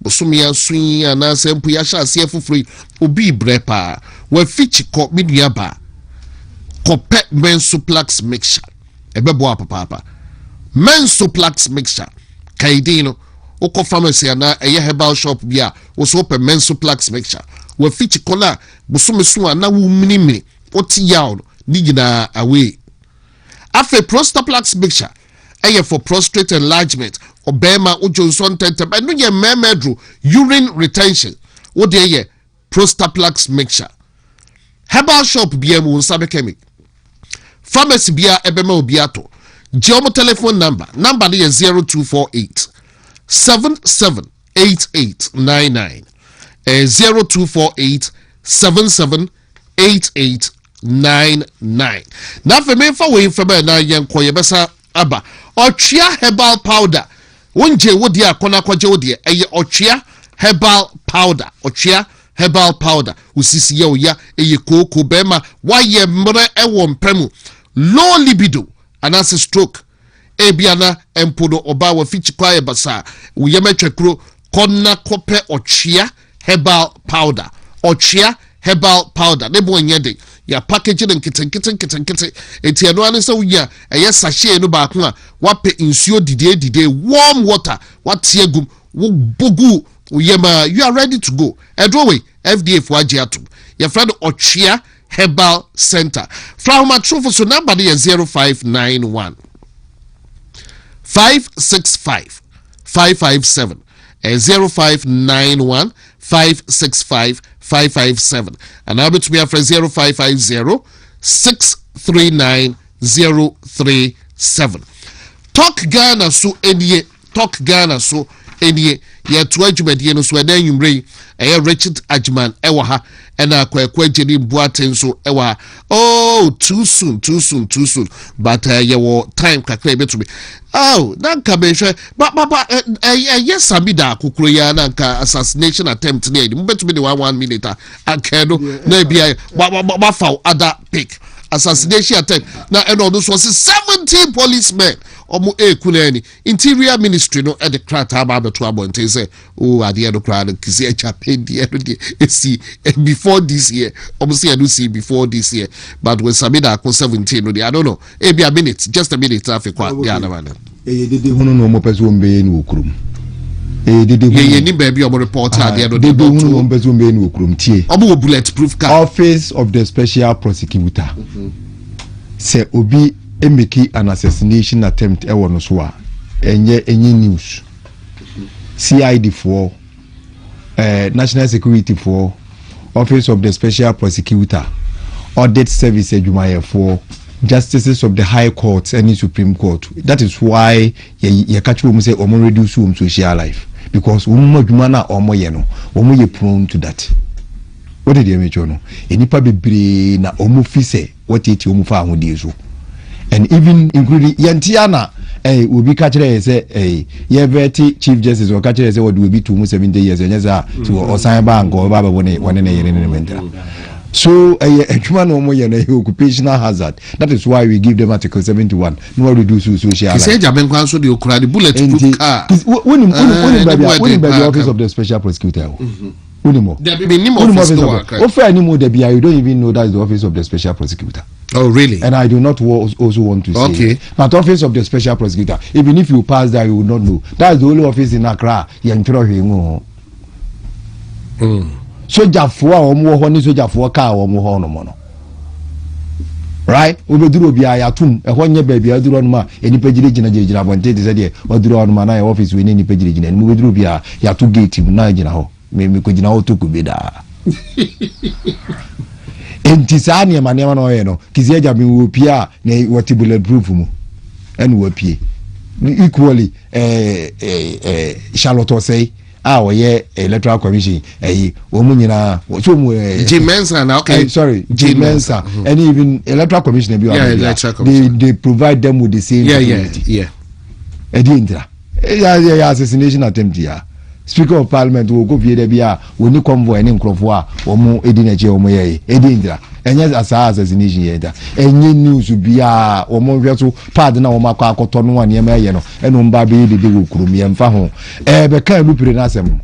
Bosumia swing and answer Puyasha CF free ubi brepa we fichiko midiaba. Copet mensoplax mixture. Ebeboa papa. Mensoplax mixture. Kaidino. Oko pharmacy na eye herbal shop bia was open mensoplax mixture. We fichiko na bosumesu na wu minimi. Oti yaw nigina away. After Prostaplax mixture, for prostate enlargement, or Bema Ujonson tentem, and no ye memedru, urine retention, or de Prostaplax mixture. Herbal shop BM Sabekemi. Pharmacy Bia Ebemo Biato. Geomo telephone number is 0248 778899 0248 778899. Now for me for way from na yen koye besa aba ochia herbal powder wonje wodi akona kwaje wodi eye ochia herbal powder ochia herbal powder usisi ye oya eye koko bema waye mre ewo mpemu low libido anase stroke ebiana empodo oba wa fichi kwaye basa uyemetwekro konna kope ochia herbal powder ochia herbal powder nebo nyede ya packaging nkete eti eno ane se uya eye sachet no ba ko a wape insuo dide warm water watie gum wo bogu uyema you are ready to go edrowe FDA for agiatum your friend ochia herbal center from matrofo so number is 0591 565 557 0591 565 557 and now to be a 0550 639 037. Talk Ghana so any talk Ghana so any ye to adwumadi no so edan yumre Richard Ajman ewa and akwa jeni Boateng so ewa oh too soon but your time kakra be to me oh nanka be hwe but yes abida kokoro ya nanka assassination attempt near the bet to be the 1 minute akeno na bia wa fa other pick assassination attempt now and all those was 17 policemen omo ekunani interior ministry no at the krata ba beto abonte say oh at the end of crowd kisi echapendi see before this year omo say I do see before this year but when Samida ko 17 no I don't know e be a minute just a minute traffic kwa ya na man dede hunu no mo peso mbe ni okurum dede ye ni baby omo reporter at the end of the hunu no peso mbe ni okurum tie omo bulletproof car office of the special prosecutor say obi emeki an assassination attempt ewo no so a enye news CID for national security for office of the special prosecutor audit service adwumaye for justices of the high court and the supreme court. That is why ye catch we say omo reduce social life because omo adwuma na omo ye no omo ye prone to that. What did you mention no enipa bebre na omo fi say what it omo fa ahodi so and even including yantiana will be catch say ye veti chief justice or catch say what will be 270 years and yes to osan bank or baba one so occupational hazard. That is why we give them Article 71 no reduce social life. Say jaben kwan so the bulletproof car when the office of the special prosecutor Unimo. You don't even know that is the office of the special prosecutor. Oh, really? And I do not also want to say. Okay. But office of the special prosecutor, even if you pass there, you will not know. That is the only office in Accra. Soja for omo ho ni soja for car omo ho no mo. Right? Obeduro bia ya tum e ho nye ba bia duro no ma enipa gina bonte de se de oduro no ma na office we ni enipa gina ni obeduro bia ya to gate na gina ho. Me ko gina auto ko beda entisani e mane ma no ye no kisi eja me wo pia na what bulletproof mu en wo pie equally Charlotte say ye electoral commission wo mu nyina so mu Jimensa na okay sorry Jimensa and even electoral commission be they provide them with the same yeah edi intra assassination attempt here Speaker of Parliament will go via the bia when you convoy and Crawford or more Edina Jomoye, Edindra, and yes, as assassination yet. And you news to be or more virtual pardon or Maka Coton one year, and on Baby the Kurumi and Fahon. Became Lupin Nasem.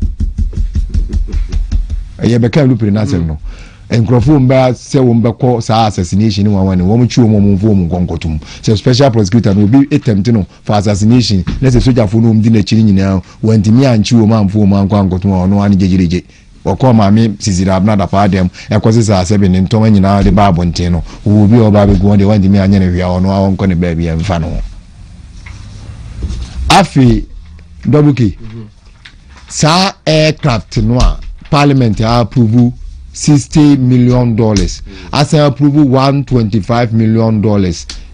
A became Lupin Nasem. And Crawford say Wombako assassination one woman chew woman gongotum. So special prosecutor will be attempting for assassination. Let's a soldier for whom dinner chilling now when Timmy and chew man for man gongotum or no one JJ. Or call my name, Sisira, not a part them, and causes are 7 in Tommy now the Barbontino, who will be all Baby going to want me and or no one can baby and fano. Afi double key. Sa aircraft noir, Parliament approve. $60 million. As I approve $125 million.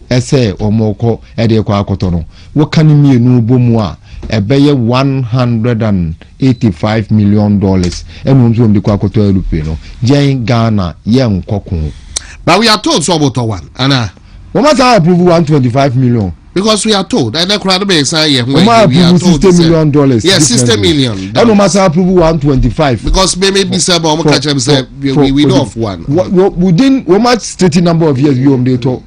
Ese omoko ede kwa akotono. What can you mean no bomwa? Ebeye $185 million. Enu mtu mdi kwa akoto Europeno. Jen Ghana ye nkokun. But we are told so about one. Anna. What must I approve $125 million? Because we are told, and the crowd may say, yeah, we are told $60 million. Yes, $60 million. And no matter approve 125. Because maybe some of we know of one. Within what much stated number of years we on the talk.